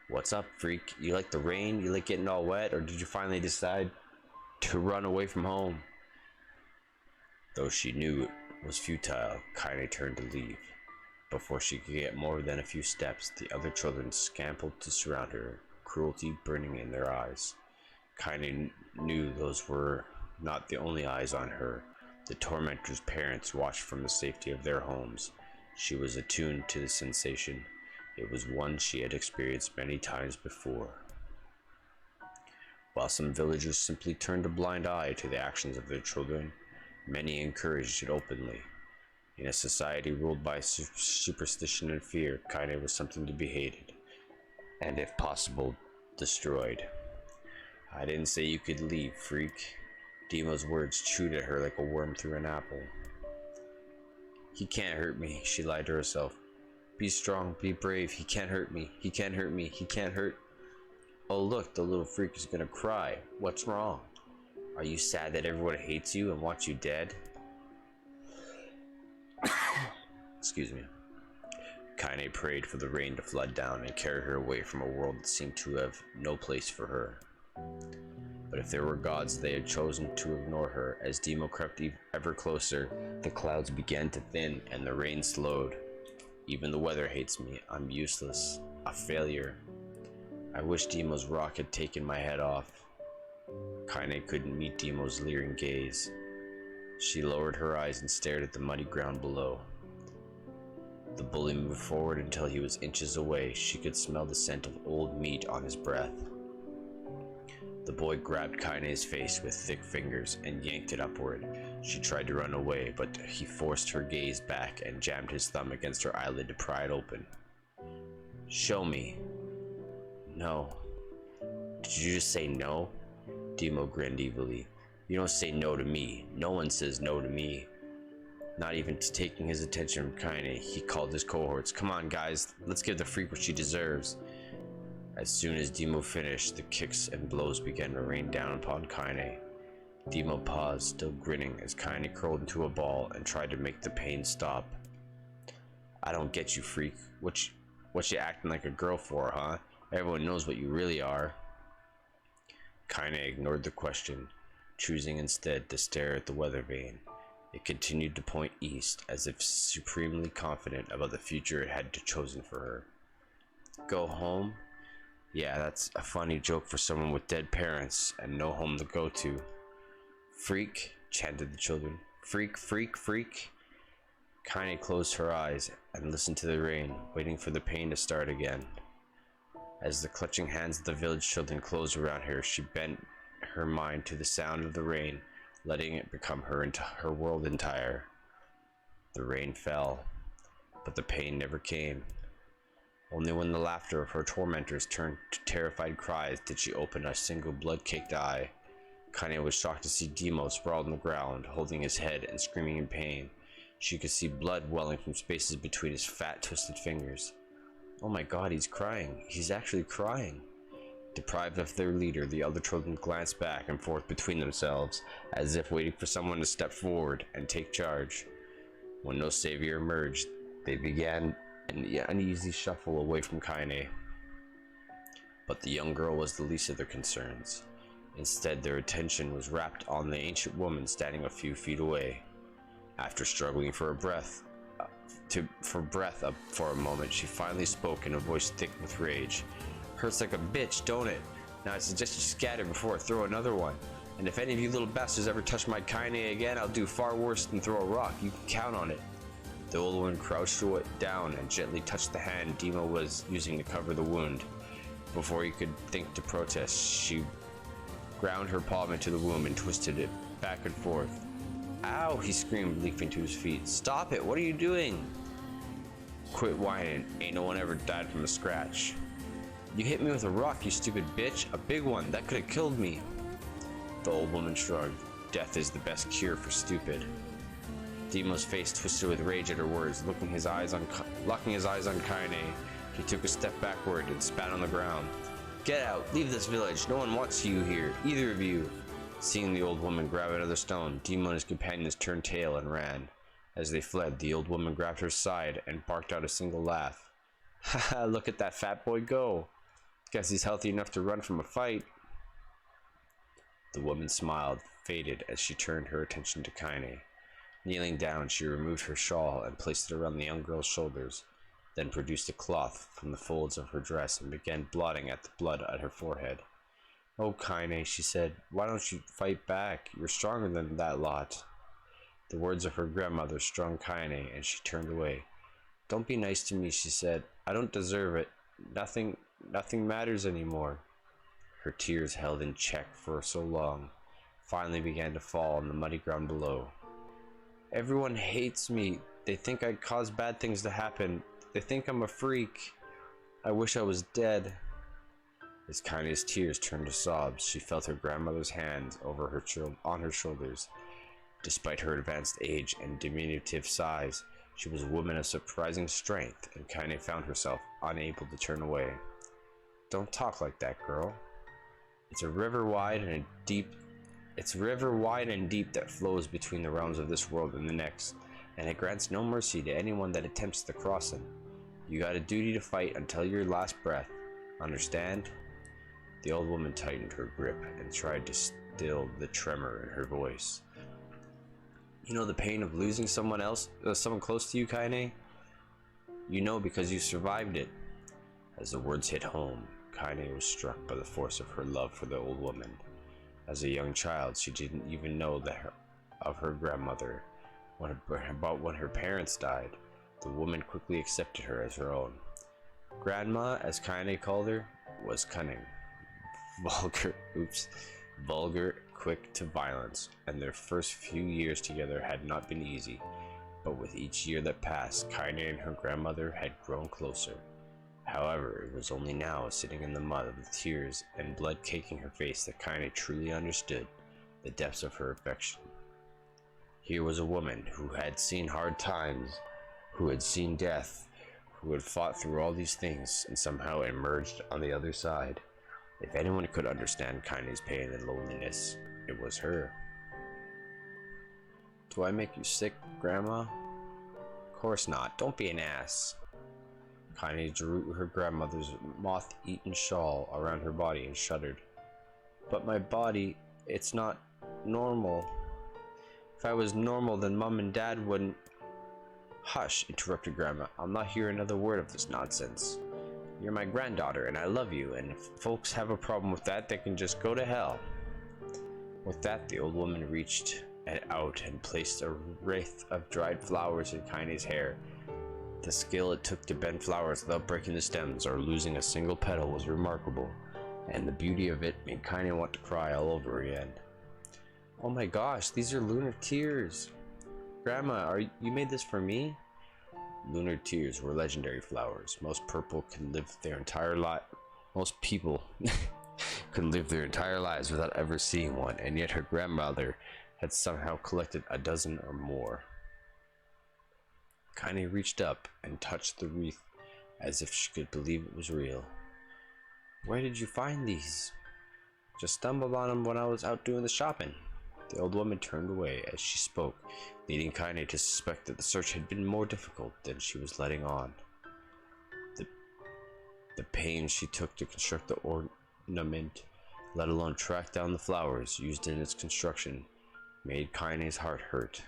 "What's up, freak? You like the rain? You like getting all wet? Or did you finally decide to run away from home?" Though she knew it was futile, Kaine turned to leave. Before she could get more than a few steps, the other children scampered to surround her, cruelty burning in their eyes. Kaine knew those were not the only eyes on her. The tormentor's parents watched from the safety of their homes. She was attuned to the sensation. It was one she had experienced many times before. While some villagers simply turned a blind eye to the actions of their children, many encouraged it openly. In a society ruled by superstition and fear, Kaine was something to be hated, and if possible, destroyed. "I didn't say you could leave, freak." Demo's words chewed at her like a worm through an apple. "He can't hurt me," she lied to herself. "Be strong, be brave. He can't hurt me. He can't hurt me. He can't hurt." Oh look, the little freak is gonna cry. What's wrong? Are you sad that everyone hates you and wants you dead? Excuse me. Kaine prayed for the rain to flood down and carry her away from a world that seemed to have no place for her. But if there were gods, they had chosen to ignore her. As Demo crept ever closer, the clouds began to thin and the rain slowed. "Even the weather hates me. I'm useless. A failure. I wish Demo's rock had taken my head off." Kaine couldn't meet Demo's leering gaze. She lowered her eyes and stared at the muddy ground below. The bully moved forward until he was inches away. She could smell the scent of old meat on his breath. The boy grabbed Kaine's face with thick fingers and yanked it upward. She tried to run away, but he forced her gaze back and jammed his thumb against her eyelid to pry it open. "Show me." "No." "Did you just say no?" Demo grinned evilly. "You don't say no to me. No one says no to me." Not even to taking his attention from Kaine, he called his cohorts. "Come on, guys, let's give the freak what she deserves." As soon as Demo finished, the kicks and blows began to rain down upon Kaine. Demo paused, still grinning, as Kaine curled into a ball and tried to make the pain stop. "I don't get you, freak. What you acting like a girl for, huh? Everyone knows what you really are." Kaine ignored the question, choosing instead to stare at the weather vane. It continued to point east, as if supremely confident about the future it had chosen for her. "Go home? Yeah, that's a funny joke for someone with dead parents and no home to go to." "Freak," chanted the children. "Freak, freak, freak." Kaine closed her eyes and listened to the rain, waiting for the pain to start again. As the clutching hands of the village children closed around her, she bent her mind to the sound of the rain, letting it become her world entire. The rain fell, but the pain never came. Only when the laughter of her tormentors turned to terrified cries did she open a single blood-caked eye. Kaine was shocked to see Demo sprawled on the ground, holding his head and screaming in pain. She could see blood welling from spaces between his fat, twisted fingers. Oh my god, he's crying. He's actually crying. Deprived of their leader, the other children glanced back and forth between themselves, as if waiting for someone to step forward and take charge. When no savior emerged, they began an uneasy shuffle away from Kaine. But the young girl was the least of their concerns. Instead, their attention was wrapped on the ancient woman standing a few feet away. After struggling for breath for a moment, she finally spoke in a voice thick with rage. "Hurts like a bitch, don't it? Now I suggest you scatter before I throw another one. And if any of you little bastards ever touch my Kaine again, I'll do far worse than throw a rock. You can count on it." The old woman crouched down and gently touched the hand Demo was using to cover the wound. Before he could think to protest, she ground her palm into the wound and twisted it back and forth. "Ow!" he screamed, leaping to his feet. "Stop it! What are you doing?" "Quit whining. Ain't no one ever died from a scratch." You hit me with a rock, you stupid bitch. A big one. That could have killed me. The old woman shrugged. Death is the best cure for stupid. Demo's face twisted with rage at her words, locking his eyes on Kaine. He took a step backward and spat on the ground. Get out! Leave this village! No one wants you here, either of you! Seeing the old woman grab another stone, Demo and his companions turned tail and ran. As they fled, the old woman grabbed her side and barked out a single laugh. Haha, look at that fat boy go! Guess he's healthy enough to run from a fight. The woman smiled, faded as she turned her attention to Kaine. Kneeling down, she removed her shawl and placed it around the young girl's shoulders, then produced a cloth from the folds of her dress and began blotting at the blood at her forehead. Oh, Kaine, she said, why don't you fight back? You're stronger than that lot. The words of her grandmother strung Kaine, and she turned away. Don't be nice to me, she said. I don't deserve it. Nothing matters anymore. Her tears, held in check for so long, finally began to fall on the muddy ground below. Everyone hates me. They think I cause bad things to happen. They think I'm a freak. I wish I was dead. As Kaine's tears turned to sobs, she felt her grandmother's hands over on her shoulders. Despite her advanced age and diminutive size, she was a woman of surprising strength, and Kaine found herself unable to turn away. Don't talk like that, girl. It's river wide and deep that flows between the realms of this world and the next, and it grants no mercy to anyone that attempts to cross it. You got a duty to fight until your last breath. Understand? The old woman tightened her grip and tried to still the tremor in her voice. You know the pain of losing someone close to you, Kaine? You know because you survived it. As the words hit home, Kaine was struck by the force of her love for the old woman. As a young child, she didn't even know of her grandmother. But when her parents died, the woman quickly accepted her as her own. Grandma, as Kaine called her, was cunning, vulgar, quick to violence, and their first few years together had not been easy. But with each year that passed, Kaine and her grandmother had grown closer. However, it was only now, sitting in the mud with tears and blood caking her face, that Kaine truly understood the depths of her affection. Here was a woman who had seen hard times, who had seen death, who had fought through all these things and somehow emerged on the other side. If anyone could understand Kaine's pain and loneliness, it was her. Do I make you sick, Grandma? Of course not. Don't be an ass. Kaine drew her grandmother's moth-eaten shawl around her body and shuddered. But my body, it's not normal. If I was normal, then Mom and Dad wouldn't... Hush, interrupted Grandma. I'll not hear another word of this nonsense. You're my granddaughter, and I love you, and if folks have a problem with that, they can just go to hell. With that, the old woman reached out and placed a wreath of dried flowers in Kaine's hair. The skill it took to bend flowers without breaking the stems or losing a single petal was remarkable, and the beauty of it made Kaine want to cry all over again. Oh my gosh, these are lunar tears! Grandma, you made this for me? Lunar tears were legendary flowers. Most people could live their entire lives without ever seeing one, and yet her grandmother had somehow collected a dozen or more. Kaine reached up and touched the wreath as if she could believe it was real. Where did you find these? Just stumbled on them when I was out doing the shopping. The old woman turned away as she spoke, leading Kaine to suspect that the search had been more difficult than she was letting on. The pains she took to construct the ornament, let alone track down the flowers used in its construction, made Kaine's heart hurt.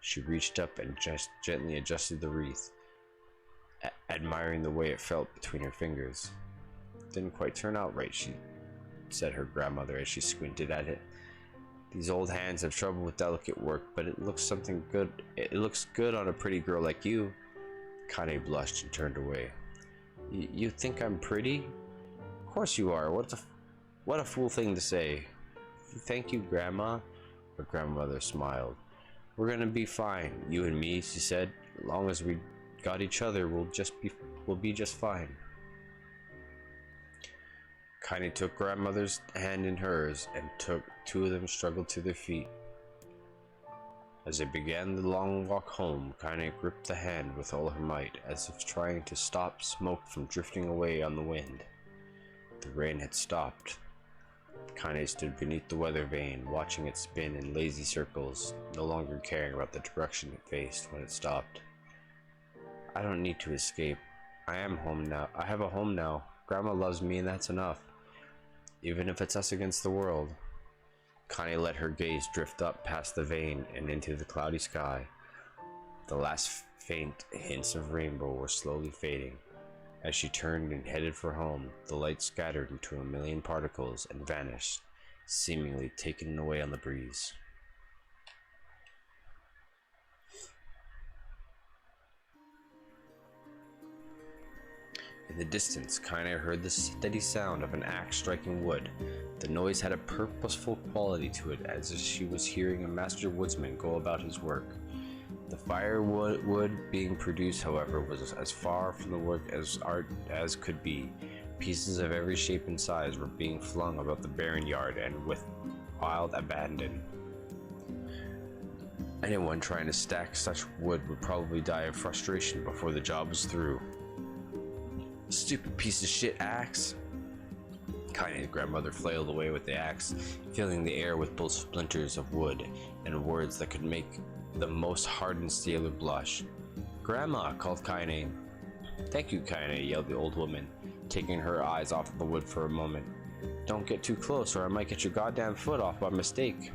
She reached up and just gently adjusted the wreath, admiring the way it felt between her fingers. Didn't quite turn out right, said her grandmother as she squinted at it. These old hands have trouble with delicate work, but it looks good on a pretty girl like you. Kaine blushed and turned away. You think I'm pretty? Of course you are. What a fool thing to say. Thank you, Grandma. Her grandmother smiled. We're gonna be fine, you and me, she said. As long as we got each other, we'll be just fine. Kaine took grandmother's hand in hers, and two of them struggled to their feet. As they began the long walk home, Kaine gripped the hand with all her might, as if trying to stop smoke from drifting away on the wind. The rain had stopped. Kaine stood beneath the weather vane, watching it spin in lazy circles, no longer caring about the direction it faced when it stopped. I don't need to escape. I am home now. I have a home now. Grandma loves me, and that's enough. Even if it's us against the world. Kaine let her gaze drift up past the vane and into the cloudy sky. The last faint hints of rainbow were slowly fading. As she turned and headed for home, the light scattered into a million particles and vanished, seemingly taken away on the breeze. In the distance, Kaine heard the steady sound of an axe striking wood. The noise had a purposeful quality to it, as if she was hearing a master woodsman go about his work. The firewood being produced, however, was as far from the work as art as could be. Pieces of every shape and size were being flung about the barren yard, and with wild abandon. Anyone trying to stack such wood would probably die of frustration before the job was through. Stupid piece of shit axe. Kaine's grandmother flailed away with the axe, filling the air with both splinters of wood and words that could make the most hardened sailor blush. "Grandma," called Kaine. "Thank you, Kaine," yelled the old woman, taking her eyes off the wood for a moment. "Don't get too close or I might get your goddamn foot off by mistake."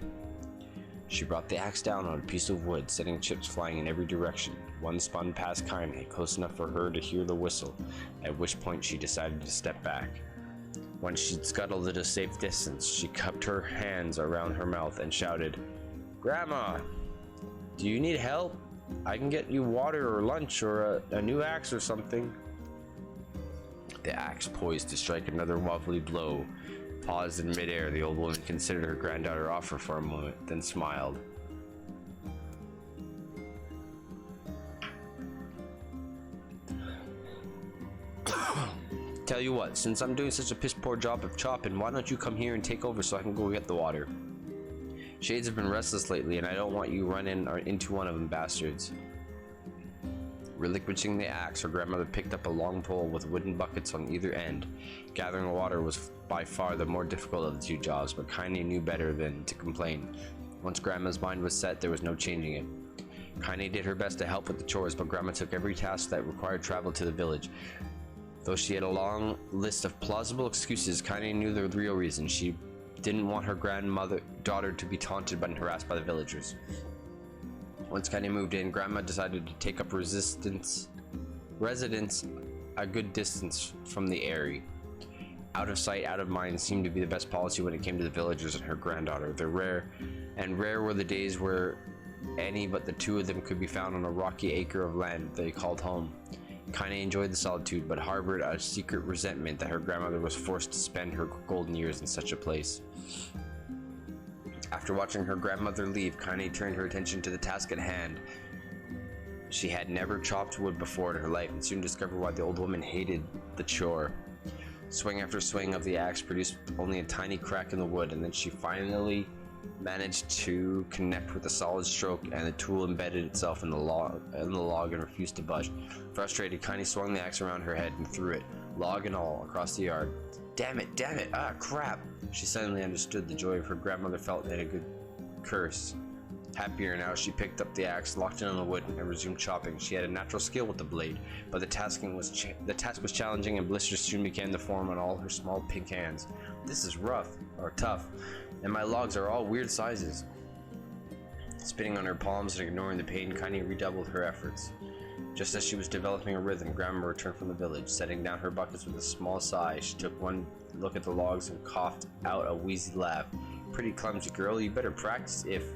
She brought the axe down on a piece of wood, sending chips flying in every direction. One spun past Kaine, close enough for her to hear the whistle, at which point she decided to step back. Once she'd scuttled at a safe distance, she cupped her hands around her mouth and shouted, "Grandma, do you need help? I can get you water or lunch or a new axe or something." The axe, poised to strike another wobbly blow, paused in midair. The old woman considered her granddaughter's offer for a moment, then smiled. "Tell you what, since I'm doing such a piss poor job of chopping, why don't you come here and take over so I can go get the water? Shades have been restless lately, and I don't want you running into one of them bastards." Relinquishing the axe, her grandmother picked up a long pole with wooden buckets on either end. Gathering water was by far the more difficult of the two jobs, but Kaine knew better than to complain. Once Grandma's mind was set, there was no changing it. Kaine did her best to help with the chores, but Grandma took every task that required travel to the village. Though she had a long list of plausible excuses, Kaine knew the real reason. She didn't want her daughter to be taunted and harassed by the villagers. Once Kaine moved in, Grandma decided to take up residence a good distance from the Eyrie. Out of sight, out of mind seemed to be the best policy when it came to the villagers and her granddaughter. Rare were the days where any but the two of them could be found on a rocky acre of land they called home. Kaine enjoyed the solitude, but harbored a secret resentment that her grandmother was forced to spend her golden years in such a place. After watching her grandmother leave, Kaine turned her attention to the task at hand. She had never chopped wood before in her life, and soon discovered why the old woman hated the chore. Swing after swing of the axe produced only a tiny crack in the wood, and then she finally managed to connect with a solid stroke, and the tool embedded itself in the log and refused to budge. Frustrated, Kaine swung the axe around her head and threw it, log and all, across the yard. Damn it, ah, crap! She suddenly understood the joy her grandmother felt in a good curse. Happier now, she picked up the axe, locked it on the wood, and resumed chopping. She had a natural skill with the blade, but the task was challenging, and blisters soon began to form on all her small pink hands. "This is rough, or tough, and my logs are all weird sizes." Spitting on her palms and ignoring the pain, Kaine redoubled her efforts. Just as she was developing a rhythm, Grandma returned from the village. Setting down her buckets with a small sigh, she took one look at the logs and coughed out a wheezy laugh. "Pretty clumsy girl, you better practice if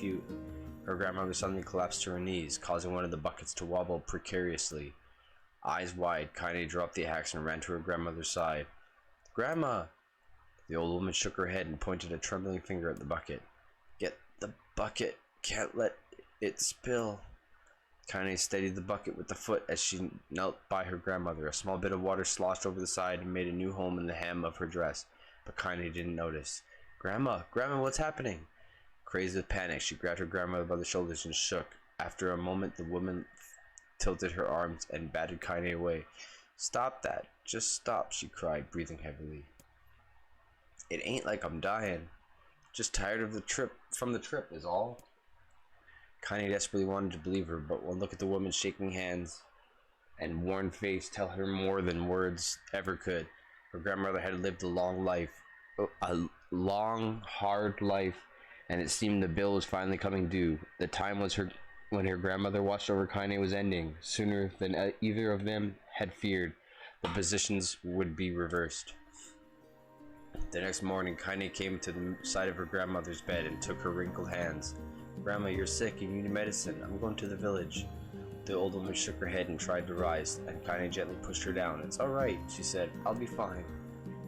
you..." Her grandmother suddenly collapsed to her knees, causing one of the buckets to wobble precariously. Eyes wide, Kaine dropped the axe and ran to her grandmother's side. "Grandma!" The old woman shook her head and pointed a trembling finger at the bucket. "Get the bucket. Can't let it spill." Kaine steadied the bucket with the foot as she knelt by her grandmother. A small bit of water sloshed over the side and made a new home in the hem of her dress, but Kaine didn't notice. Grandma, what's happening? Crazed with panic, she grabbed her grandmother by the shoulders and shook. After a moment, the woman tilted her arms and batted Kaine away. Stop that. Just stop, she cried, breathing heavily. It ain't like I'm dying. Just tired of the trip is all. Kaine desperately wanted to believe her, but one look at the woman's shaking hands and worn face tell her more than words ever could. Her grandmother had lived a long, hard life, and it seemed the bill was finally coming due. The time was when her grandmother watched over Kaine was ending. Sooner than either of them had feared, the positions would be reversed. The next morning, Kaine came to the side of her grandmother's bed and took her wrinkled hands. Grandma, you're sick. You need medicine. I'm going to the village. The old woman shook her head and tried to rise, and Kaine gently pushed her down. It's all right, she said. I'll be fine.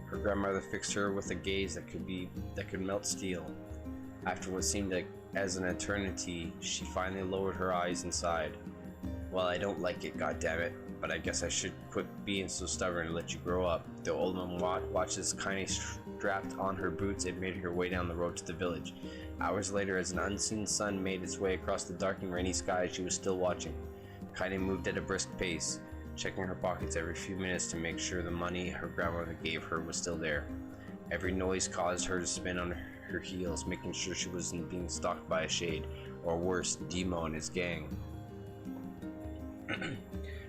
Her grandmother fixed her with a gaze that could melt steel. After what seemed like as an eternity, she finally lowered her eyes and sighed. Well, I don't like it, goddammit, but I guess I should quit being so stubborn and let you grow up. The old woman watched as Kaine strapped on her boots and made her way down the road to the village. Hours later, as an unseen sun made its way across the dark and rainy sky, she was still watching. Kaine moved at a brisk pace, checking her pockets every few minutes to make sure the money her grandmother gave her was still there. Every noise caused her to spin on her heels, making sure she wasn't being stalked by a shade, or worse, Demo and his gang.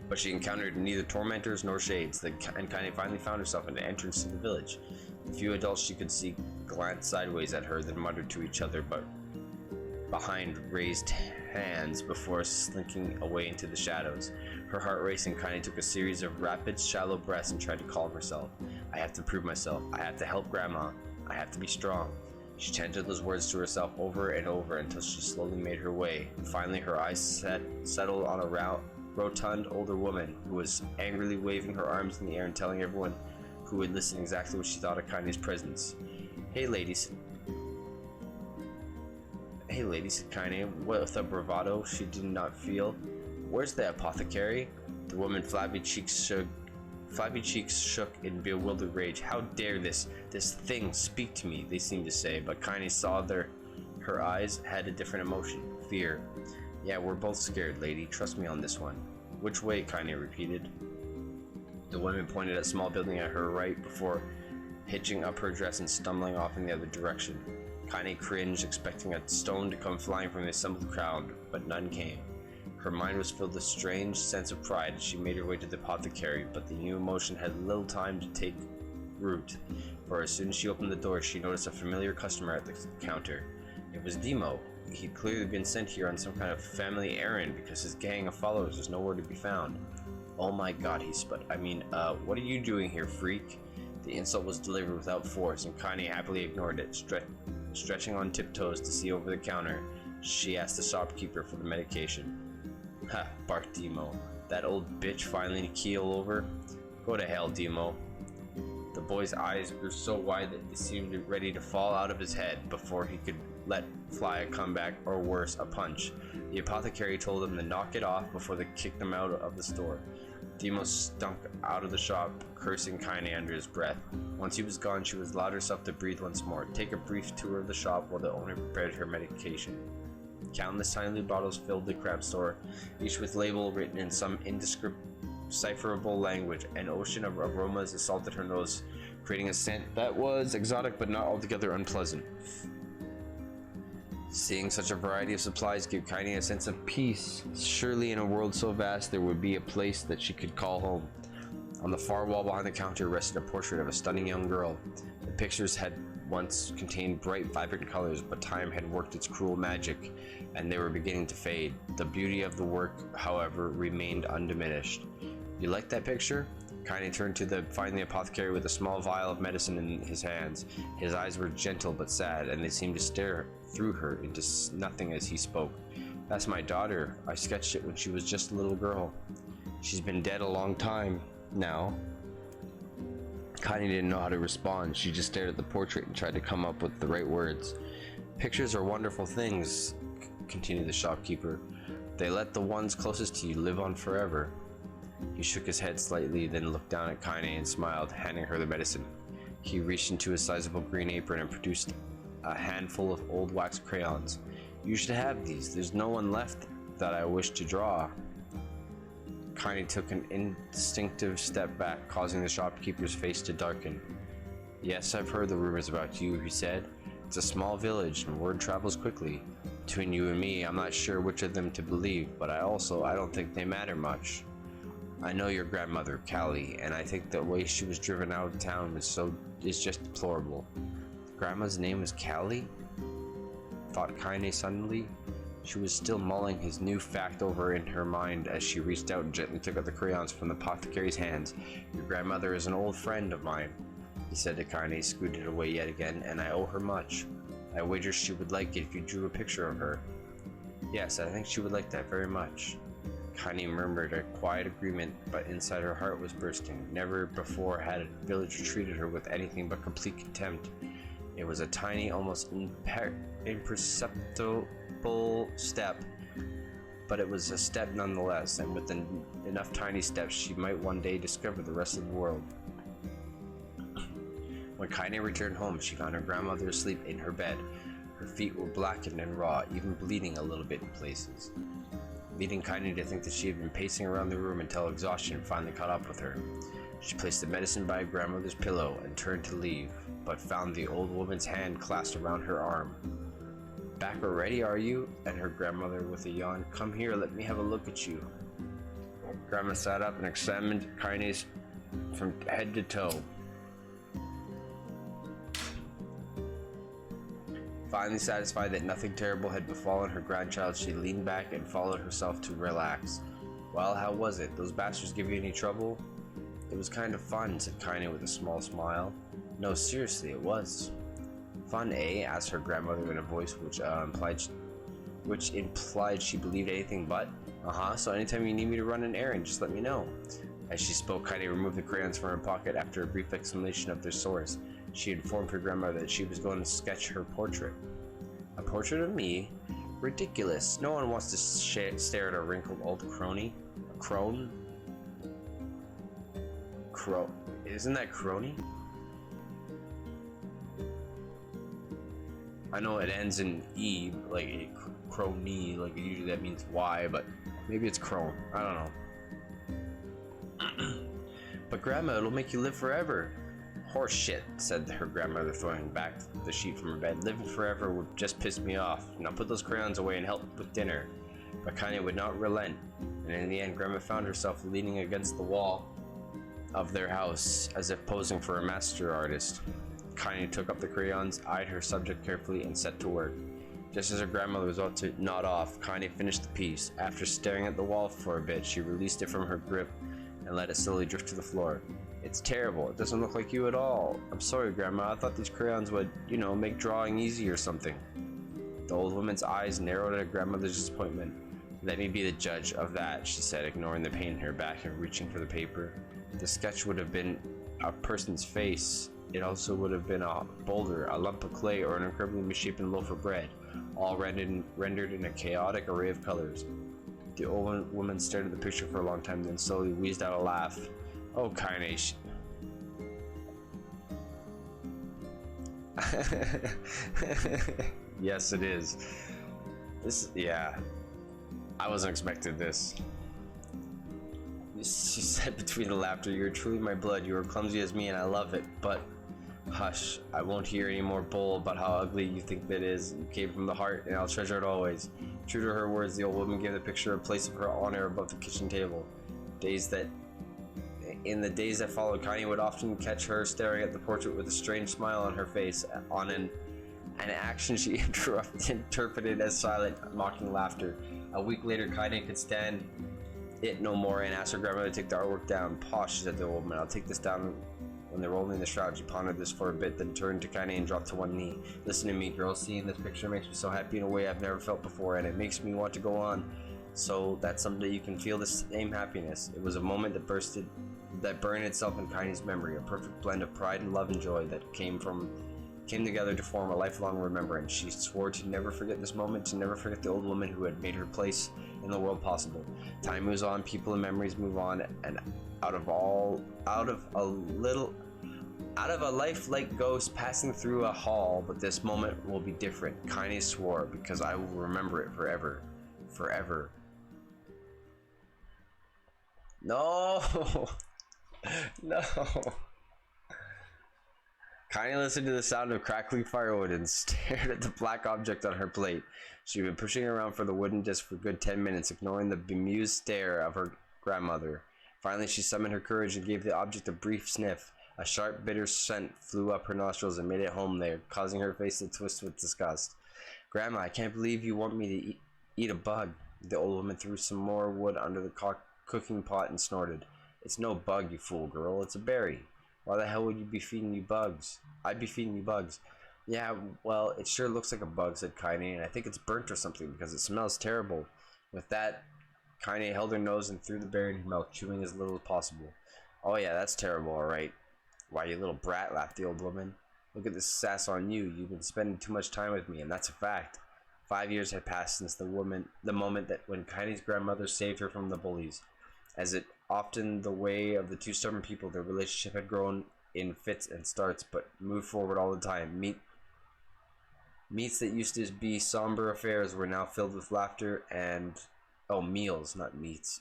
But she encountered neither tormentors nor shades, and Kaine finally found herself in the entrance to the village. The few adults she could see glanced sideways at her, then muttered to each other, but behind raised hands before slinking away into the shadows. Her heart racing, Kaine took a series of rapid, shallow breaths and tried to calm herself. I have to prove myself. I have to help Grandma. I have to be strong. She chanted those words to herself over and over until she slowly made her way. Finally, her eyes settled on a rotund older woman who was angrily waving her arms in the air and telling everyone who would listen exactly what she thought of Kaine's presence. Hey ladies, said Kaine, with a bravado she did not feel. Where's the apothecary? The woman's flabby cheeks shook in bewildered rage. How dare this thing speak to me, they seemed to say, but Kaine saw her eyes had a different emotion, fear. Yeah, we're both scared, lady. Trust me on this one. Which way? Kaine repeated. The woman pointed at a small building at her right before hitching up her dress and stumbling off in the other direction. Kaine cringed, expecting a stone to come flying from the assembled crowd, but none came. Her mind was filled with a strange sense of pride as she made her way to the apothecary, but the new emotion had little time to take root, for as soon as she opened the door, she noticed a familiar customer at the counter. It was Demo. He'd clearly been sent here on some kind of family errand because his gang of followers was nowhere to be found. Oh my god, he sputtered. What are you doing here, freak? The insult was delivered without force, and Kaine happily ignored it. Stretching on tiptoes to see over the counter, she asked the shopkeeper for the medication. Ha, barked Demo. That old bitch finally keel over? Go to hell, Demo. The boy's eyes grew so wide that they seemed ready to fall out of his head before he could let fly a comeback, or worse, a punch. The apothecary told him to knock it off before they kicked him out of the store. Demo stunk out of the shop, cursing Kaine under his breath. Once he was gone, she was allowed herself to breathe once more, take a brief tour of the shop while the owner prepared her medication. Countless tiny bottles filled the cramped store, each with label written in some indecipherable language. An ocean of aromas assaulted her nose, creating a scent that was exotic but not altogether unpleasant. Seeing such a variety of supplies gave Kaine a sense of peace. Surely in a world so vast there would be a place that she could call home. On the far wall behind the counter rested a portrait of a stunning young girl. The pictures had once contained bright, vibrant colors, but time had worked its cruel magic, and they were beginning to fade. The beauty of the work, however, remained undiminished. You like that picture? Kaine turned to find the apothecary with a small vial of medicine in his hands. His eyes were gentle but sad, and they seemed to stare through her into nothing as he spoke. That's my daughter. I sketched it when she was just a little girl. She's been dead a long time now. Kaine didn't know how to respond. She just stared at the portrait and tried to come up with the right words. Pictures are wonderful things, continued the shopkeeper. They let the ones closest to you live on forever. He shook his head slightly, then looked down at Kaine and smiled, handing her the medicine. He reached into his sizable green apron and produced a handful of old wax crayons. You should have these. There's no one left that I wish to draw. Kaine took an instinctive step back, causing the shopkeeper's face to darken. Yes, I've heard the rumors about you, he said. It's a small village, and word travels quickly. Between you and me, I'm not sure which of them to believe, but I don't think they matter much. I know your grandmother, Callie, and I think the way she was driven out of town is just deplorable. Grandma's name was Callie? Thought Kaine suddenly. She was still mulling his new fact over in her mind as she reached out and gently took out the crayons from the apothecary's hands. Your grandmother is an old friend of mine, he said to Kaine, scooted away yet again, and I owe her much. I wager she would like it if you drew a picture of her. Yes, I think she would like that very much. Kaine murmured a quiet agreement, but inside her heart was bursting. Never before had a villager treated her with anything but complete contempt. It was a tiny, almost imperceptible step, but it was a step nonetheless, and with enough tiny steps she might one day discover the rest of the world. When Kaine returned home, she found her grandmother asleep in her bed. Her feet were blackened and raw, even bleeding a little bit in places, leading Kaine to think that she had been pacing around the room until exhaustion finally caught up with her. She placed the medicine by her grandmother's pillow and turned to leave, but found the old woman's hand clasped around her arm. Back already, are you? And her grandmother with a yawn. Come here, let me have a look at you. Grandma sat up and examined Kaine's from head to toe. Finally satisfied that nothing terrible had befallen her grandchild, she leaned back and followed herself to relax. Well, how was it? Those bastards give you any trouble? It was kind of fun, said Kaine with a small smile. No, seriously, it was. Fun, eh? Asked her grandmother in a voice which implied she believed anything but. So anytime you need me to run an errand, just let me know. As she spoke, Kaine removed the crayons from her pocket after a brief explanation of their source. She informed her grandmother that she was going to sketch her portrait. A portrait of me? Ridiculous. No one wants to stare at a wrinkled old crony. A crone? Isn't that crony? I know it ends in E, like crony, like usually that means Y, but maybe it's crone. I don't know. But Grandma, it'll make you live forever. Horse shit, said her grandmother, throwing back the sheet from her bed. Living forever would just piss me off. Now put those crayons away and help with dinner. But Kaine would not relent, and in the end, Grandma found herself leaning against the wall of their house, as if posing for a master artist. Kaine took up the crayons, eyed her subject carefully, and set to work. Just as her grandmother was about to nod off, Kaine finished the piece. After staring at the wall for a bit, she released it from her grip and let it slowly drift to the floor. It's terrible. It doesn't look like you at all. I'm sorry, Grandma. I thought these crayons would, make drawing easy or something. The old woman's eyes narrowed at her grandmother's disappointment. Let me be the judge of that, she said, ignoring the pain in her back and reaching for the paper. The sketch would have been a person's face. It also would have been a boulder, a lump of clay, or an incredibly misshapen loaf of bread, all rendered in a chaotic array of colors. The old woman stared at the picture for a long time, then slowly wheezed out a laugh. Oh, Kaine. Yes, it is. Yeah. I wasn't expecting this. She said between the laughter, "You're truly my blood. You are clumsy as me, and I love it. But hush, I won't hear any more bull about how ugly you think that is. You came from the heart, and I'll treasure it always." True to her words, the old woman gave the picture a place of her honor above the kitchen table. In the days that followed, Kaine would often catch her staring at the portrait with a strange smile on her face, on an action she interpreted as silent, mocking laughter. A week later, Kaine could stand it no more and asked her grandmother to take the artwork down. Posh, she said to the old woman. I'll take this down when they're rolling the shroud. She pondered this for a bit, then turned to Kaine and dropped to one knee. Listen to me, girl. Seeing this picture makes me so happy in a way I've never felt before, and it makes me want to go on, so that someday you can feel the same happiness. It was a moment that burned itself in Kaine's memory, a perfect blend of pride and love and joy that came came together to form a lifelong remembrance. She swore to never forget this moment, to never forget the old woman who had made her place in the world possible. Time moves on, people and memories move on, and out of a life like ghost passing through a hall, but this moment will be different. Kaine swore, because I will remember it forever. Forever. No! No! Kaine listened to the sound of crackling firewood and stared at the black object on her plate. She had been pushing around for the wooden disc for a good 10 minutes, ignoring the bemused stare of her grandmother. Finally, she summoned her courage and gave the object a brief sniff. A sharp, bitter scent flew up her nostrils and made it home there, causing her face to twist with disgust. Grandma, I can't believe you want me to eat a bug. The old woman threw some more wood under the cooking pot and snorted. It's no bug, you fool girl. It's a berry. Why the hell would you be feeding you bugs? I'd be feeding you bugs. Yeah, well, it sure looks like a bug, said Kaine, and I think it's burnt or something because it smells terrible. With that, Kaine held her nose and threw the berry in her mouth, chewing as little as possible. Oh yeah, that's terrible, alright. Why, you little brat, laughed the old woman. Look at this sass on you. You've been spending too much time with me, and that's a fact. 5 years had passed since the moment that when Kaine's grandmother saved her from the bullies. As it often the way of the two stubborn people, their relationship had grown in fits and starts, but moved forward all the time. Meets that used to be somber affairs were now filled with laughter and meals, not meats.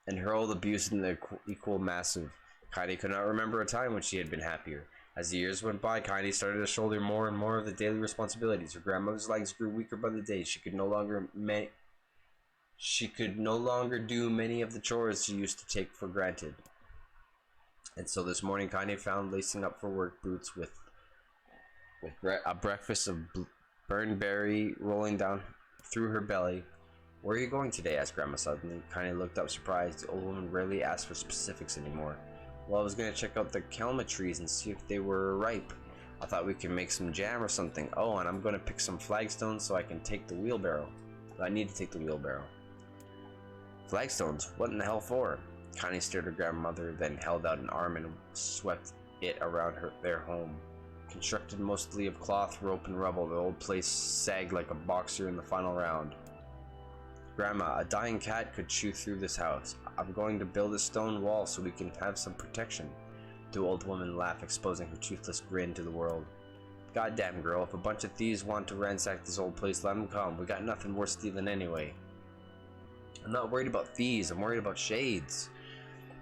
And hurled abuse in the equal massive. Kaine could not remember a time when she had been happier. As the years went by, Kaine started to shoulder more and more of the daily responsibilities. Her grandmother's legs grew weaker by the day. She could no longer do many of the chores she used to take for granted. And so this morning, Kaine found lacing up for work boots with a breakfast of burned berry rolling down through her belly. Where are you going today? Asked Grandma suddenly. Kaine looked up surprised. The old woman rarely asked for specifics anymore. Well, I was going to check out the kelma trees and see if they were ripe. I thought we could make some jam or something. Oh, and I'm going to pick some flagstones so I can take the wheelbarrow. I need to take the wheelbarrow. Flagstones? What in the hell for? Kaine stared at her grandmother, then held out an arm and swept it around their home. Constructed mostly of cloth, rope, and rubble, the old place sagged like a boxer in the final round. Grandma, a dying cat could chew through this house. I'm going to build a stone wall so we can have some protection. The old woman laughed, exposing her toothless grin to the world. Goddamn girl, if a bunch of thieves want to ransack this old place, let them come. We got nothing worth stealing anyway. I'm not worried about thieves, I'm worried about shades.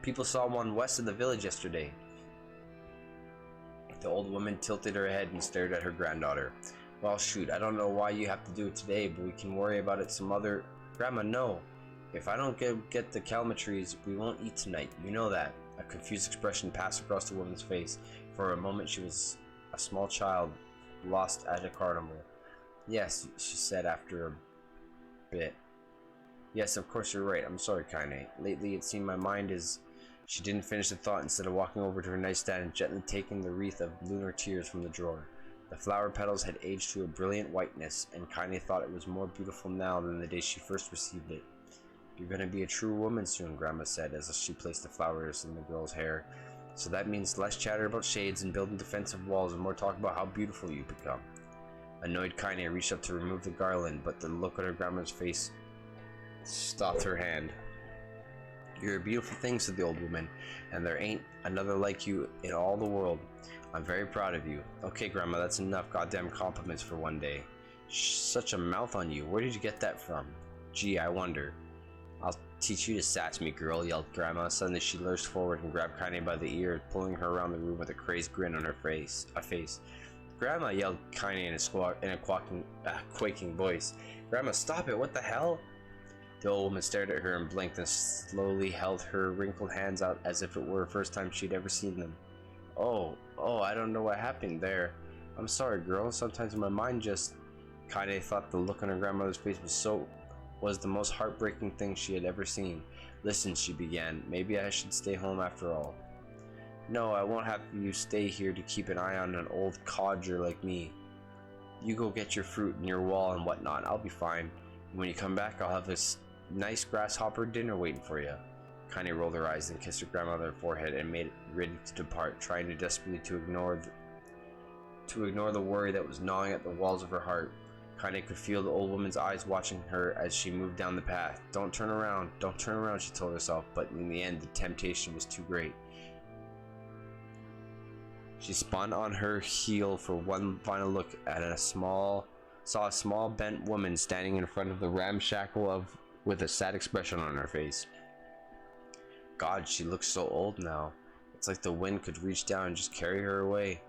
People saw one west of the village yesterday. The old woman tilted her head and stared at her granddaughter. Well, shoot, I don't know why you have to do it today, but we can worry about it some other... Grandma, no. If I don't get the kelma trees, we won't eat tonight. You know that. A confused expression passed across the woman's face. For a moment, she was a small child, lost at a carnival. Yes, she said after a bit. Yes, of course you're right. I'm sorry, Kaine. Lately, it seemed my mind is... She didn't finish the thought, instead of walking over to her nightstand and gently taking the wreath of lunar tears from the drawer. The flower petals had aged to a brilliant whiteness, and Kaine thought it was more beautiful now than the day she first received it. You're gonna be a true woman soon, Grandma said, as she placed the flowers in the girl's hair. So that means less chatter about shades and building defensive walls and more talk about how beautiful you become. Annoyed, Kaine reached up to remove the garland, but the look on her grandma's face stopped her hand. You're a beautiful thing, said the old woman, and there ain't another like you in all the world. I'm very proud of you. Okay, Grandma, that's enough goddamn compliments for one day. Such a mouth on you. Where did you get that from? Gee, I wonder. I'll teach you to sass me, girl, yelled Grandma. Suddenly she lurched forward and grabbed Kaine by the ear, pulling her around the room with a crazed grin on her face. Grandma, yelled Kaine in a quaking voice. Grandma, stop it, what the hell? The old woman stared at her and blinked and slowly held her wrinkled hands out as if it were the first time she'd ever seen them. Oh, I don't know what happened there. I'm sorry, girl. Sometimes my mind just... Kaine thought the look on her grandmother's face was the most heartbreaking thing she had ever seen. Listen, she began. Maybe I should stay home after all. No, I won't have you stay here to keep an eye on an old codger like me. You go get your fruit and your wall and whatnot. I'll be fine. When you come back, I'll have this nice grasshopper dinner waiting for you. Kaine rolled her eyes and kissed her grandmother on her forehead and made it ready to depart, trying desperately to ignore to ignore the worry that was gnawing at the walls of her heart. Kaine could feel the old woman's eyes watching her as she moved down the path. Don't turn around, she told herself, but in the end, the temptation was too great. She spun on her heel for one final look at saw a small bent woman standing in front of the ramshackle with a sad expression on her face. God, she looks so old now. It's like the wind could reach down and just carry her away.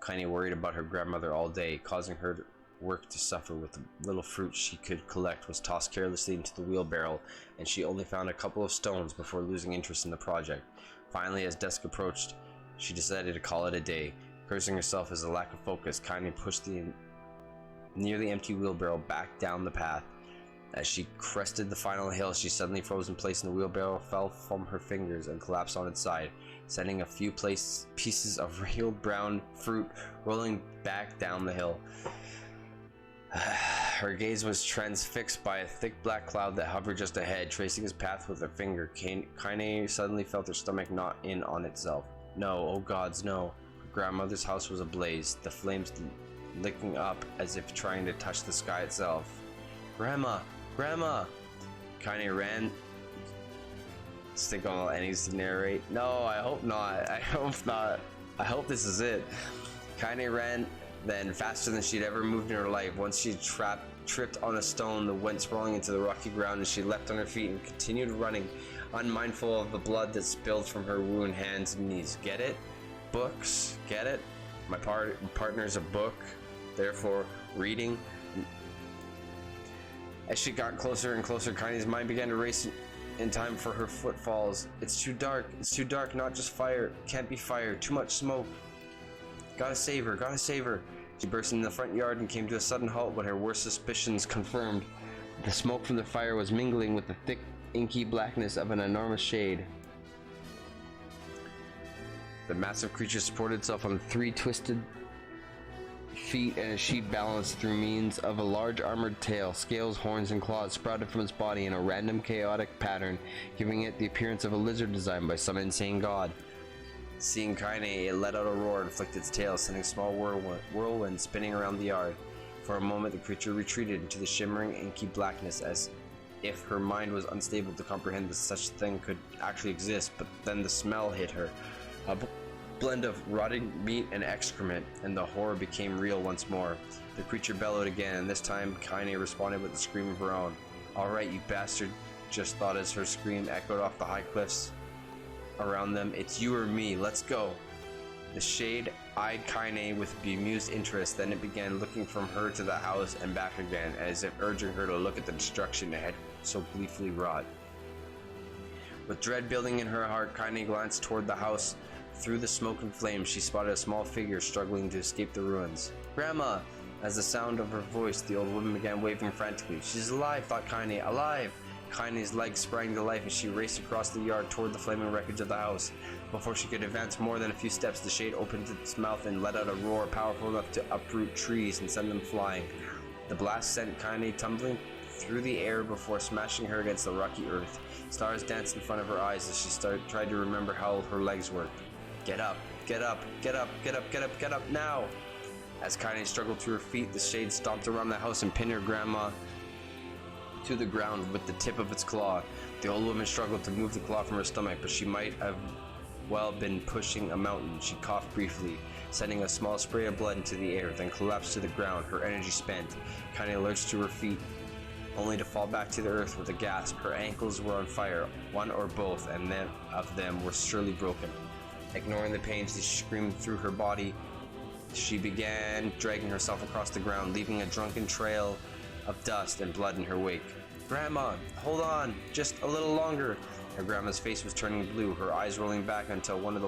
Kaine worried about her grandmother all day, causing her work to suffer with the little fruit she could collect was tossed carelessly into the wheelbarrow, and she only found a couple of stones before losing interest in the project. Finally, as dusk approached, she decided to call it a day. Cursing herself as a lack of focus, Kaine pushed the nearly empty wheelbarrow back down the path. As she crested the final hill, she suddenly froze in place and the wheelbarrow fell from her fingers and collapsed on its side, sending a few pieces of real brown fruit rolling back down the hill. Her gaze was transfixed by a thick black cloud that hovered just ahead. Tracing his path with her finger, Kaine suddenly felt her stomach knot in on itself. No, oh gods, no. Her grandmother's house was ablaze, the flames licking up as if trying to touch the sky itself. Grandma! Grandma! Kaine ran. Just think all I need to narrate. No, I hope not. I hope not. I hope this is it. Kaine ran then faster than she'd ever moved in her life. Once she tripped on a stone that went sprawling into the rocky ground, and she leapt on her feet and continued running, unmindful of the blood that spilled from her wound, hands and knees. Get it? Books. Get it? My partner's a book, therefore reading. As she got closer and closer, Kaine's mind began to race in time for her footfalls. It's too dark, not just fire. Can't be fire, too much smoke. Gotta save her. She burst into the front yard and came to a sudden halt when her worst suspicions confirmed. The smoke from the fire was mingling with the thick, inky blackness of an enormous shade. The massive creature supported itself on 3 twisted feet and a sheet balanced through means of a large armored tail. Scales, horns, and claws sprouted from its body in a random chaotic pattern, giving it the appearance of a lizard designed by some insane god. Seeing Kaine, it let out a roar and flicked its tail, sending a small whirlwind spinning around the yard. For a moment, the creature retreated into the shimmering, inky blackness, as if her mind was unstable to comprehend that such a thing could actually exist. But then the smell hit her, a blend of rotting meat and excrement, and the horror became real once more. The creature bellowed again, and this time Kaine responded with a scream of her own. "All right, you bastard," just thought as her scream echoed off the high cliffs around them. "It's you or me, let's go." The shade eyed Kaine with bemused interest, then it began looking from her to the house and back again, as if urging her to look at the destruction it had so gleefully wrought. With dread building in her heart, Kaine glanced toward the house. Through the smoke and flames, she spotted a small figure struggling to escape the ruins. "Grandma!" As the sound of her voice, the old woman began waving frantically. "She's alive," thought Kaine. "Alive!" Kaine's legs sprang to life as she raced across the yard toward the flaming wreckage of the house. Before she could advance more than a few steps, the shade opened its mouth and let out a roar powerful enough to uproot trees and send them flying. The blast sent Kaine tumbling through the air before smashing her against the rocky earth. Stars danced in front of her eyes as she tried to remember how her legs worked. Get up, get up, get up, get up, get up, get up, now! As Kaine struggled to her feet, the shade stomped around the house and pinned her grandma to the ground with the tip of its claw. The old woman struggled to move the claw from her stomach, but she might have well been pushing a mountain. She coughed briefly, sending a small spray of blood into the air, then collapsed to the ground, her energy spent. Kaine lurched to her feet, only to fall back to the earth with a gasp. Her ankles were on fire, one or both, and none of them were surely broken. Ignoring the pains that screamed through her body, she began dragging herself across the ground, leaving a drunken trail of dust and blood in her wake. "Grandma, hold on, just a little longer." Her grandma's face was turning blue, her eyes rolling back until one of the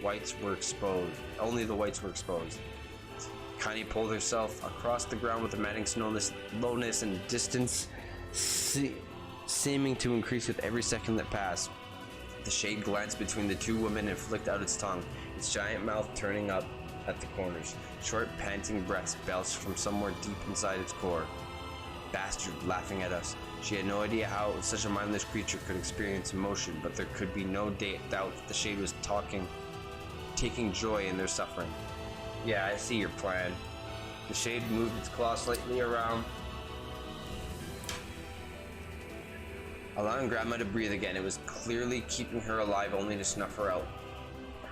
whites were exposed. Only the whites were exposed. Kaine pulled herself across the ground with a maddening slowness and distance seeming to increase with every second that passed. The shade glanced between the two women and flicked out its tongue, its giant mouth turning up at the corners. Short, panting breaths belched from somewhere deep inside its core. "Bastard, laughing at us." She had no idea how such a mindless creature could experience emotion, but there could be no doubt that the shade was taking joy in their suffering. Yeah, I see your plan. The shade moved its claw slightly around, allowing Grandma to breathe again. It was clearly keeping her alive, only to snuff her out.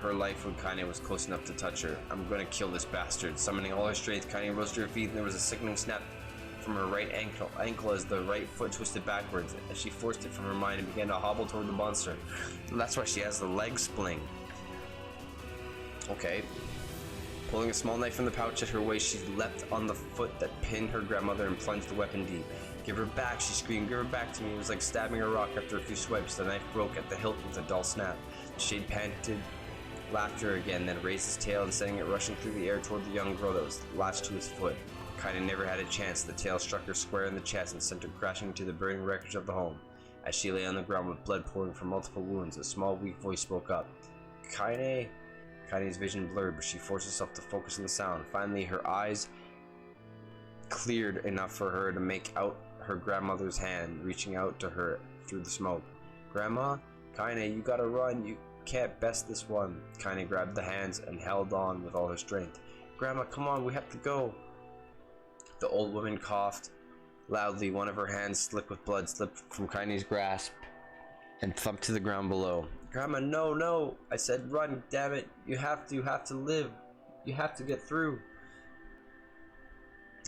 Her life when Kaine was close enough to touch her. I'm gonna kill this bastard. Summoning all her strength, Kaine rose to her feet, and there was a sickening snap from her right ankle as the right foot twisted backwards. As she forced it from her mind and began to hobble toward the monster. That's why she has the leg spling. Okay. Pulling a small knife from the pouch at her waist, she leapt on the foot that pinned her grandmother and plunged the weapon deep. Give her back, she screamed. Give her back to me. It was like stabbing a rock after a few swipes. The knife broke at the hilt with a dull snap. The shade panted laughter again, then raised his tail and sending it rushing through the air toward the young girl that was latched to his foot. Kaine never had a chance. The tail struck her square in the chest and sent her crashing into the burning wreckage of the home. As she lay on the ground with blood pouring from multiple wounds, a small, weak voice spoke up. Kaine? Kaine's vision blurred, but she forced herself to focus on the sound. Finally, her eyes cleared enough for her to make out her grandmother's hand reaching out to her through the smoke. Grandma? Kaine, you gotta run. You can't best this one. Kaine grabbed the hands and held on with all her strength. Grandma, come on, we have to go. The old woman coughed loudly. One of her hands, slick with blood, slipped from Kaine's grasp and thumped to the ground below. Grandma, no, no! I said run, damn it! You have to live. You have to get through.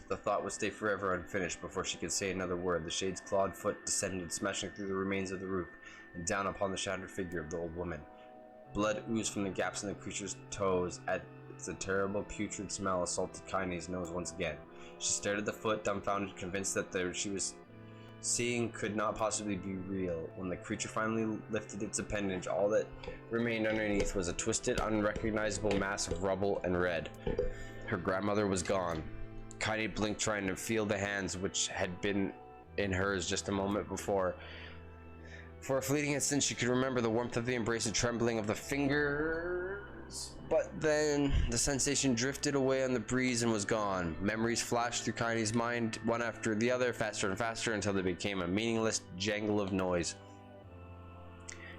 The thought would stay forever unfinished before she could say another word. The shade's clawed foot descended, smashing through the remains of the roof and down upon the shattered figure of the old woman. Blood oozed from the gaps in the creature's toes as the terrible putrid smell assaulted Kaine's nose once again. She stared at the foot, dumbfounded, convinced that she was seeing could not possibly be real. When the creature finally lifted its appendage, all that remained underneath was a twisted, unrecognizable mass of rubble and red. Her grandmother was gone. Kaine blinked, trying to feel the hands which had been in hers just a moment before. For a fleeting instant, she could remember the warmth of the embrace and trembling of the fingers. But then the sensation drifted away on the breeze and was gone. Memories flashed through Kaine's mind, one after the other, faster and faster, until they became a meaningless jangle of noise.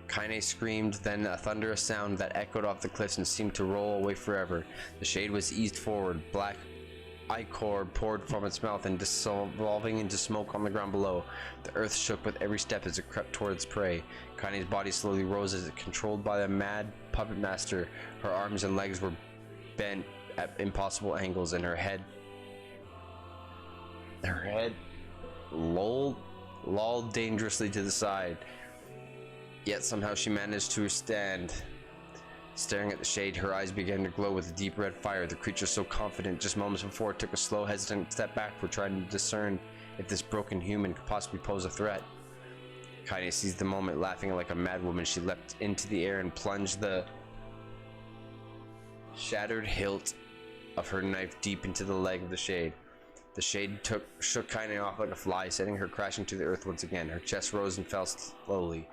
Kaine screamed, then a thunderous sound that echoed off the cliffs and seemed to roll away forever. The shade was eased forward. Black ichor poured from its mouth and dissolving into smoke on the ground below. The earth shook with every step as it crept toward its prey. Kaine's body slowly rose as it controlled by the mad puppet master. Her arms and legs were bent at impossible angles, and her head lolled dangerously to the side. Yet somehow she managed to stand. Staring at the shade, her eyes began to glow with a deep red fire. The creature, so confident just moments before, took a slow, hesitant step backward, trying to discern if this broken human could possibly pose a threat. Kaine seized the moment. Laughing like a madwoman, she leapt into the air and plunged the shattered hilt of her knife deep into the leg of the shade. The shade shook Kaine off like a fly, sending her crashing to the earth once again. Her chest rose and fell slowly,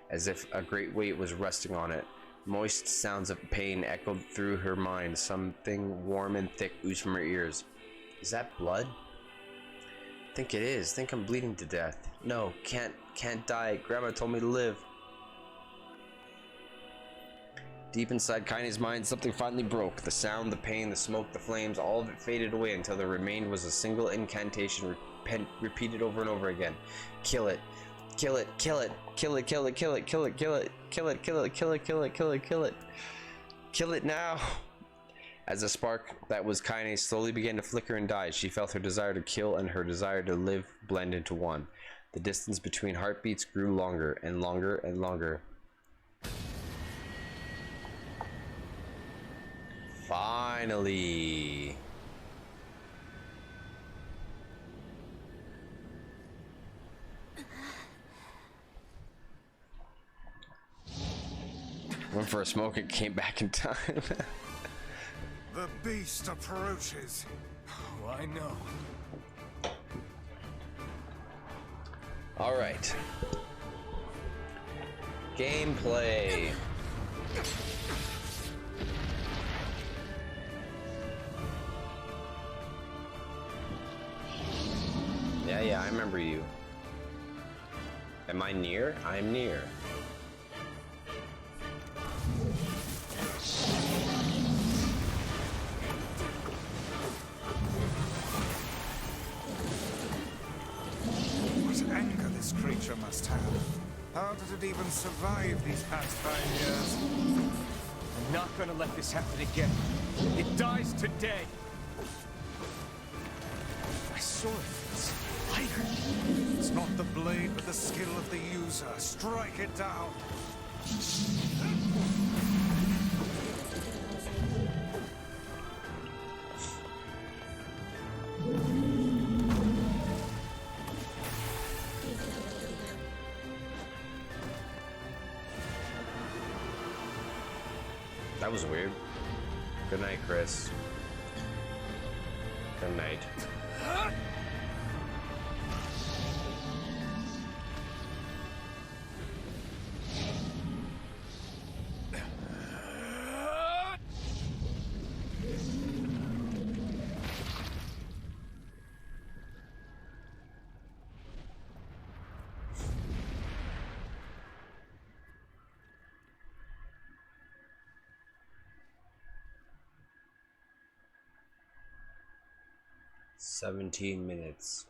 as if a great weight was resting on it. Moist sounds of pain echoed through her mind. Something warm and thick oozed from her ears. Is that blood? Think it is. Think I'm bleeding to death. No, can't die. Grandma told me to live. Deep inside Kaine's mind, something finally broke. The sound, the pain, the smoke, the flames, all of it faded away until there remained was a single incantation repeated over and over again. Kill it. Kill it, kill it, kill it, kill it, kill it, kill it, kill it, kill it, kill it, kill it, kill it, kill it, kill it. Kill it now. As the spark that was Kaine slowly began to flicker and die, she felt her desire to kill and her desire to live blend into one. The distance between heartbeats grew longer and longer and longer. Finally. Went for a smoke and came back in time. The beast approaches. Oh, I know. All right. Gameplay. Yeah, I remember you. Am I near? I'm near. this town? How did it even survive these past 5 years? I'm not gonna let this happen again. It dies today. My sword feels lighter. It's not the blade, but the skill of the user. Strike it down. That was weird. Good night, Chris. Good night. "17 minutes.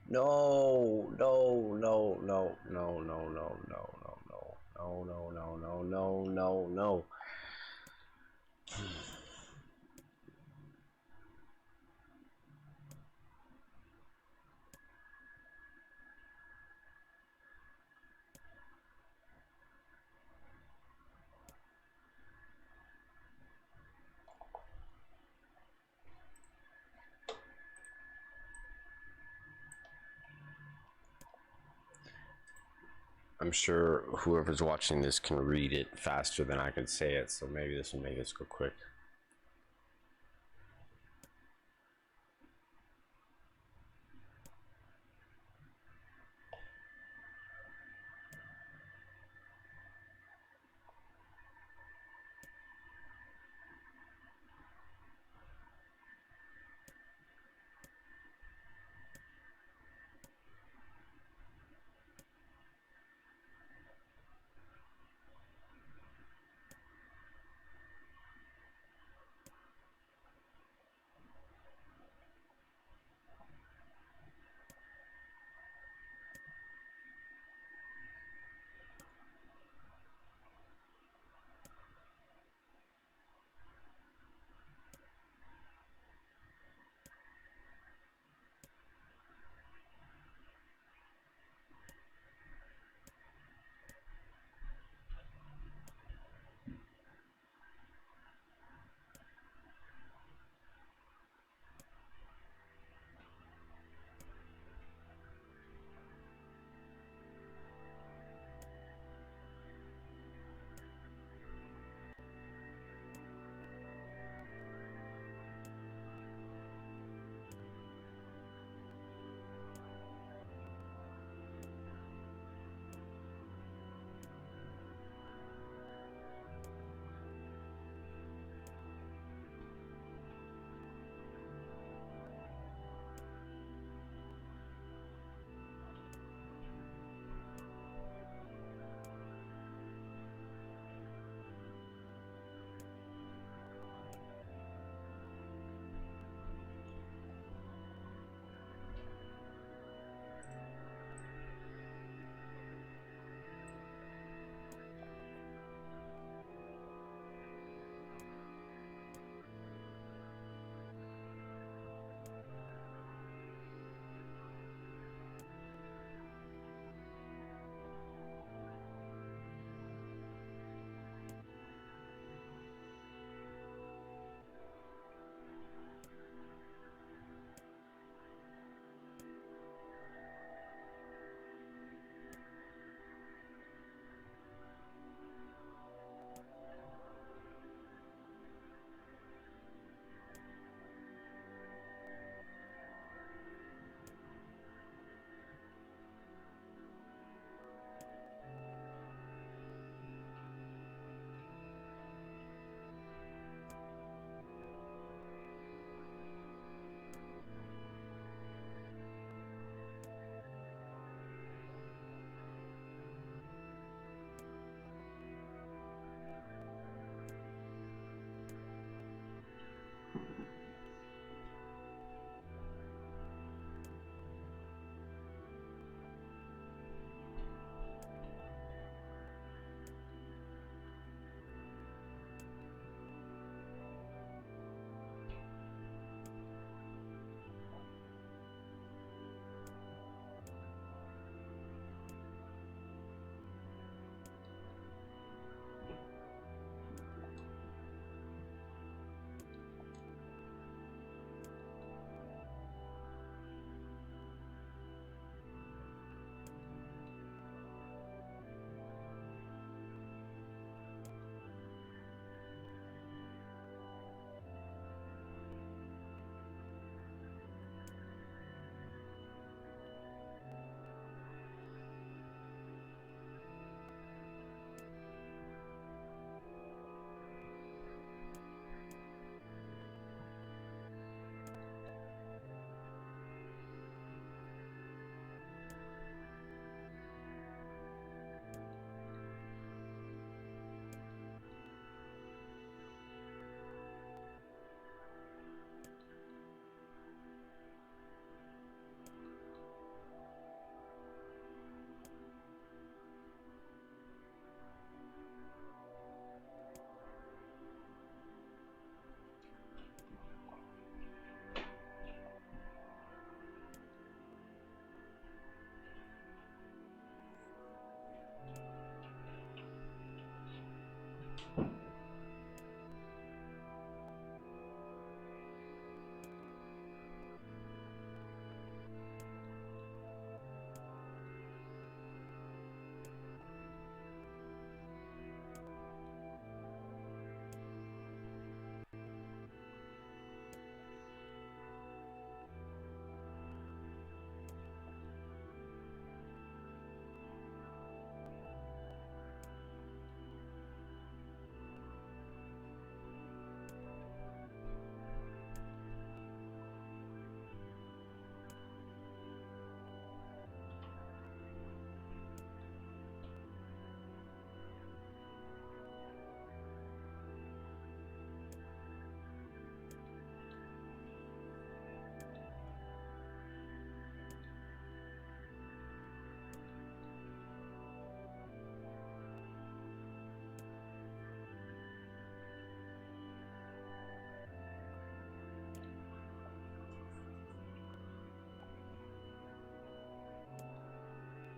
No, no, no, no, no, no, no, no, no, no, no, no, no, no, no, no. I'm sure whoever's watching this can read it faster than I can say it, so maybe this will make this go quick.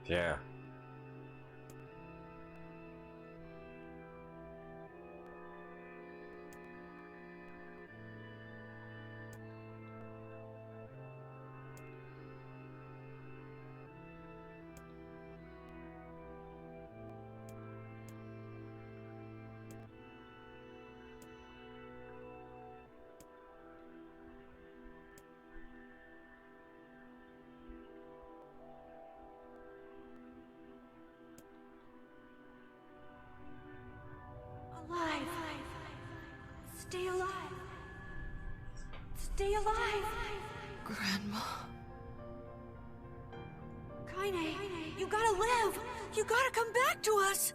Yeah. Alive. Stay alive. Stay alive. Grandma. Kaine, you gotta live. You gotta come back to us.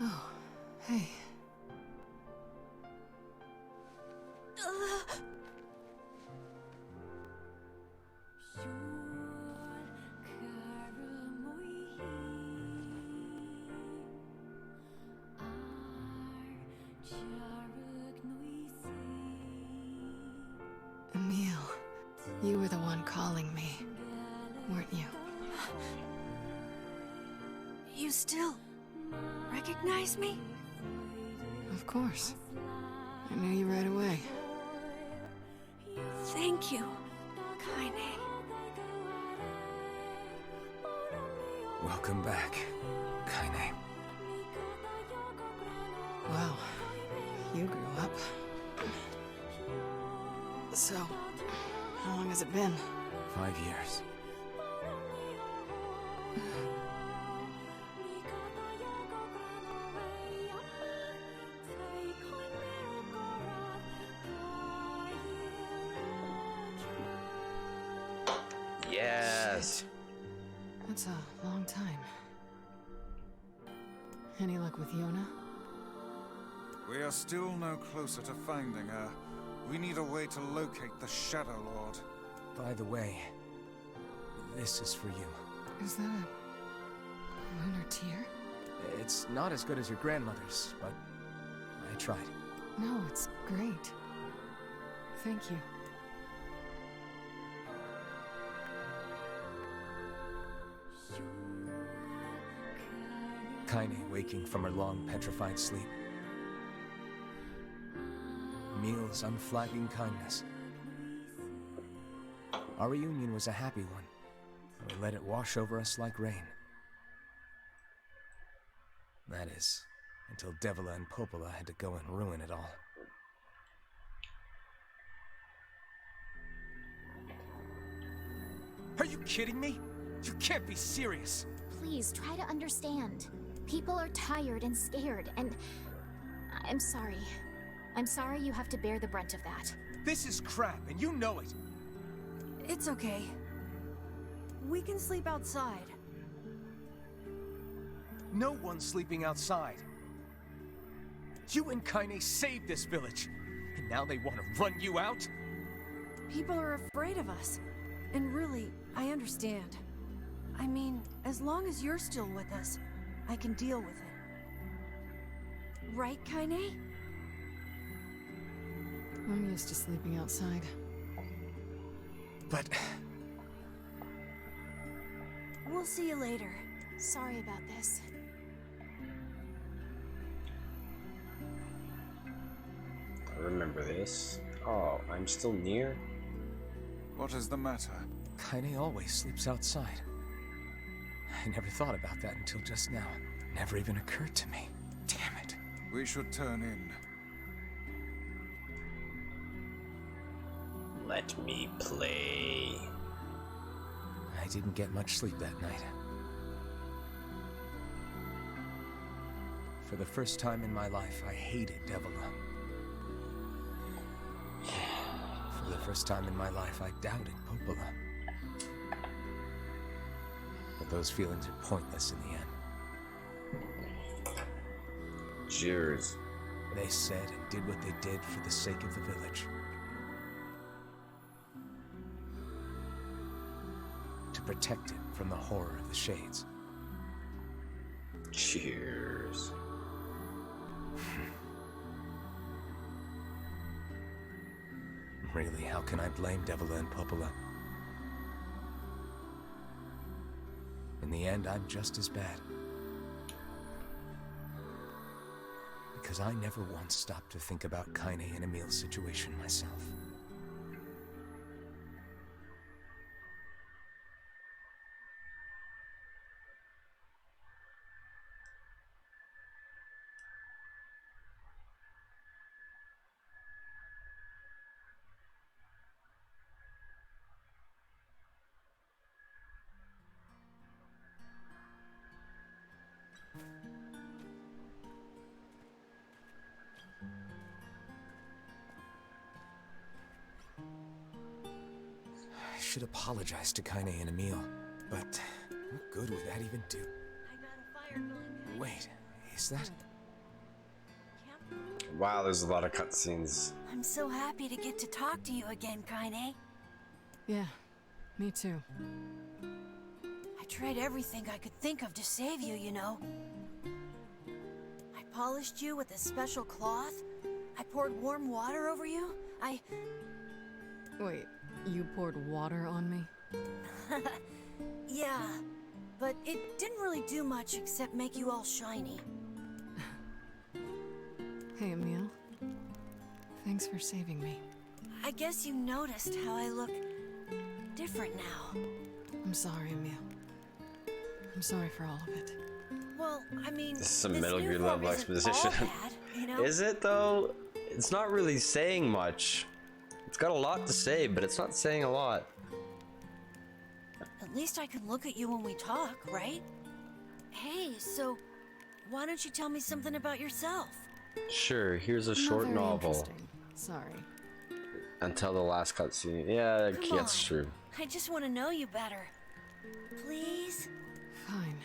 Oh, hey. Emil, you were the one calling me, weren't you? You still recognize me? Of course. I knew you right away. Thank you, Kaine. Welcome back, Kaine. Wow, you grew up. So, how long has it been? 5 years. Yes. That's a long time. Any luck with Yona? We are still no closer to finding her. We need a way to locate the Shadow Lord. By the way, this is for you. Is that a lunar tear? It's not as good as your grandmother's, but I tried. No, it's great. Thank you. Kaine waking from her long petrified sleep. Emil's unflagging kindness. Our reunion was a happy one. We let it wash over us like rain. That is, until Devila and Popola had to go and ruin it all. Are you kidding me? You can't be serious. Please try to understand. People are tired and scared, and I'm sorry. I'm sorry you have to bear the brunt of that. This is crap, and you know it. It's okay. We can sleep outside. No one's sleeping outside. You and Kaine saved this village, and now they want to run you out? People are afraid of us. And really, I understand. I mean, as long as you're still with us, I can deal with it. Right, Kaine? I'm used to sleeping outside. But... We'll see you later. Sorry about this. I remember this. Oh, I'm still near? What is the matter? Kaine always sleeps outside. I never thought about that until just now. Never even occurred to me. Damn it. We should turn in. Let me play. I didn't get much sleep that night. For the first time in my life, I hated Devila. For the first time in my life, I doubted Popola. But those feelings are pointless in the end. Cheers. They said and did what they did for the sake of the village. To protect it from the horror of the Shades. Cheers. Really, how can I blame Devila and Popola? In the end, I'm just as bad. Because I never once stopped to think about Kaine and Emil's situation myself. I should apologize to Kaine and Emil, but what good would that even do? I got a fire going. Wait, is that? Wow, there's a lot of cutscenes. I'm so happy to get to talk to you again, Kaine. Yeah, me too. I tried everything I could think of to save you, you know. I polished you with a special cloth. I poured warm water over you. Wait, you poured water on me? Yeah, but it didn't really do much except make you all shiny. Hey, Emil. Thanks for saving me. I guess you noticed how I look different now. I'm sorry, Emil. I'm sorry for all of it. Well, I mean, This is some this Metal new Gear form level isn't exposition. all bad, you know? Is it though? It's not really saying much. It's got a lot to say, but it's not saying a lot. At least I can look at you when we talk, right? Hey, so why don't you tell me something about yourself? Sure, here's a Not short very novel. interesting. Sorry. Until the last cutscene. Yeah, Come that's on. true. I just want to know you better. Please? Fine.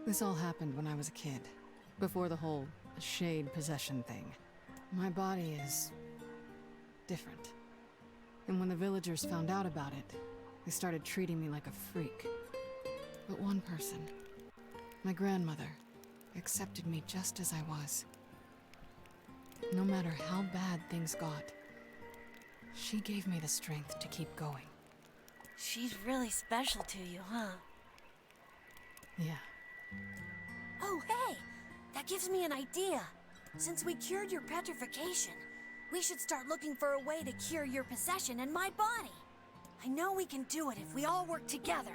This all happened when I was a kid. Before the whole shade possession thing. My body is different. And when the villagers found out about it, they started treating me like a freak. But one person, my grandmother, accepted me just as I was. No matter how bad things got, she gave me the strength to keep going. She's really special to you, huh? Yeah. Oh, hey! That gives me an idea. Since we cured your petrification, we should start looking for a way to cure your possession in my body. I know we can do it if we all work together.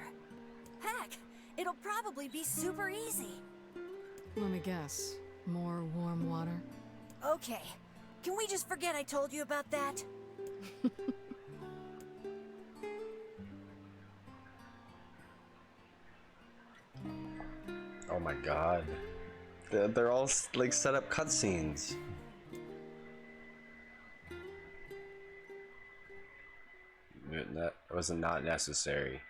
Heck, it'll probably be super easy. Let me guess. More warm water? Okay, can we just forget I told you about that? Oh my god. They're all like set up cutscenes. That wasn't not necessary.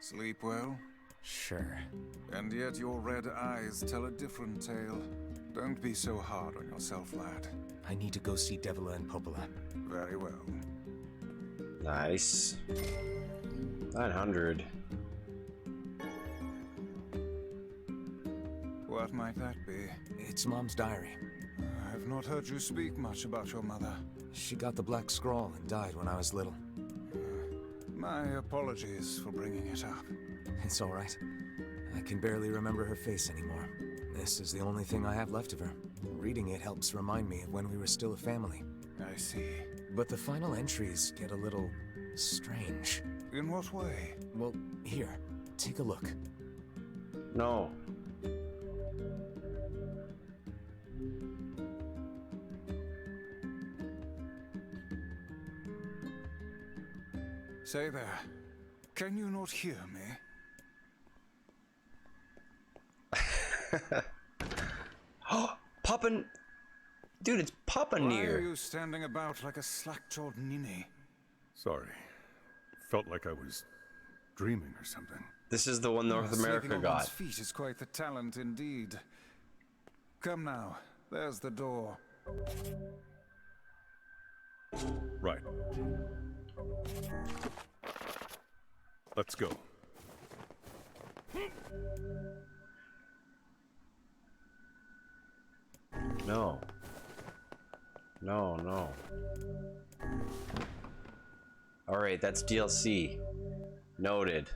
Sleep well? Sure. And yet your red eyes tell a different tale. Don't be so hard on yourself, lad. I need to go see Devila and Popola. Very well. Nice. 900. What might that be? It's Mom's diary. I've not heard you speak much about your mother. She got the Black Scrawl and died when I was little. My apologies for bringing it up. It's all right. I can barely remember her face anymore. This is the only thing I have left of her. Reading it helps remind me of when we were still a family. I see. But the final entries get a little strange. In what way? Well, here, take a look. No. Say there. Can you not hear me? Papa... Dude, it's Papa Why Nier. are you standing about like a slack-jawed ninny? Sorry. Felt like I was dreaming or something. This is the one North America Sleeping on one's got. feet is quite the talent indeed. Come now. There's the door. Right. Let's go. No. No, no. Alright, that's DLC. Noted.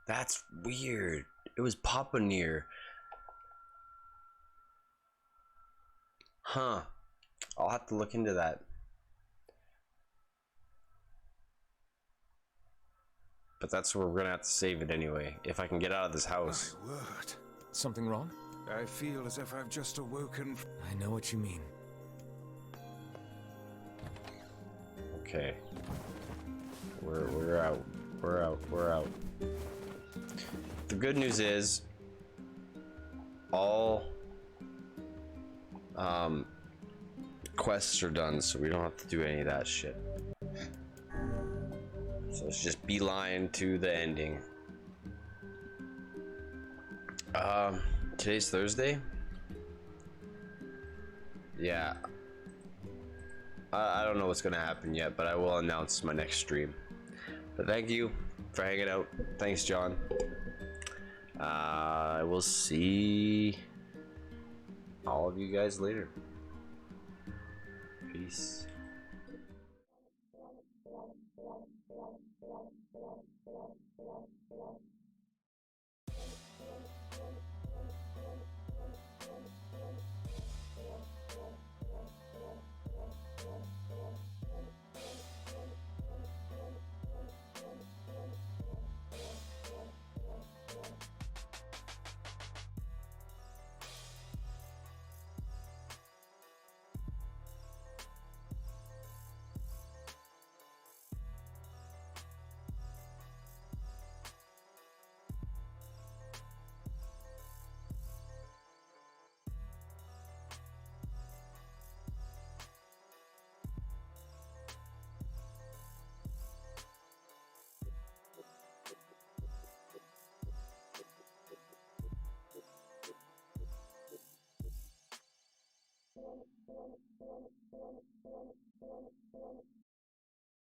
That's weird. It was Papa Nier. Huh. I'll have to look into that. But that's where we're gonna have to save it anyway, if I can get out of this house. My word. Something wrong? I feel as if I've just awoken. I know what you mean. Okay. We're out. We're out. We're out. The good news is all quests are done, so we don't have to do any of that shit. So let's just beeline to the ending. Today's Thursday? Yeah. I don't know what's gonna happen yet, but I will announce my next stream. But thank you for hanging out. Thanks, John. I will see all of you guys later. Peace.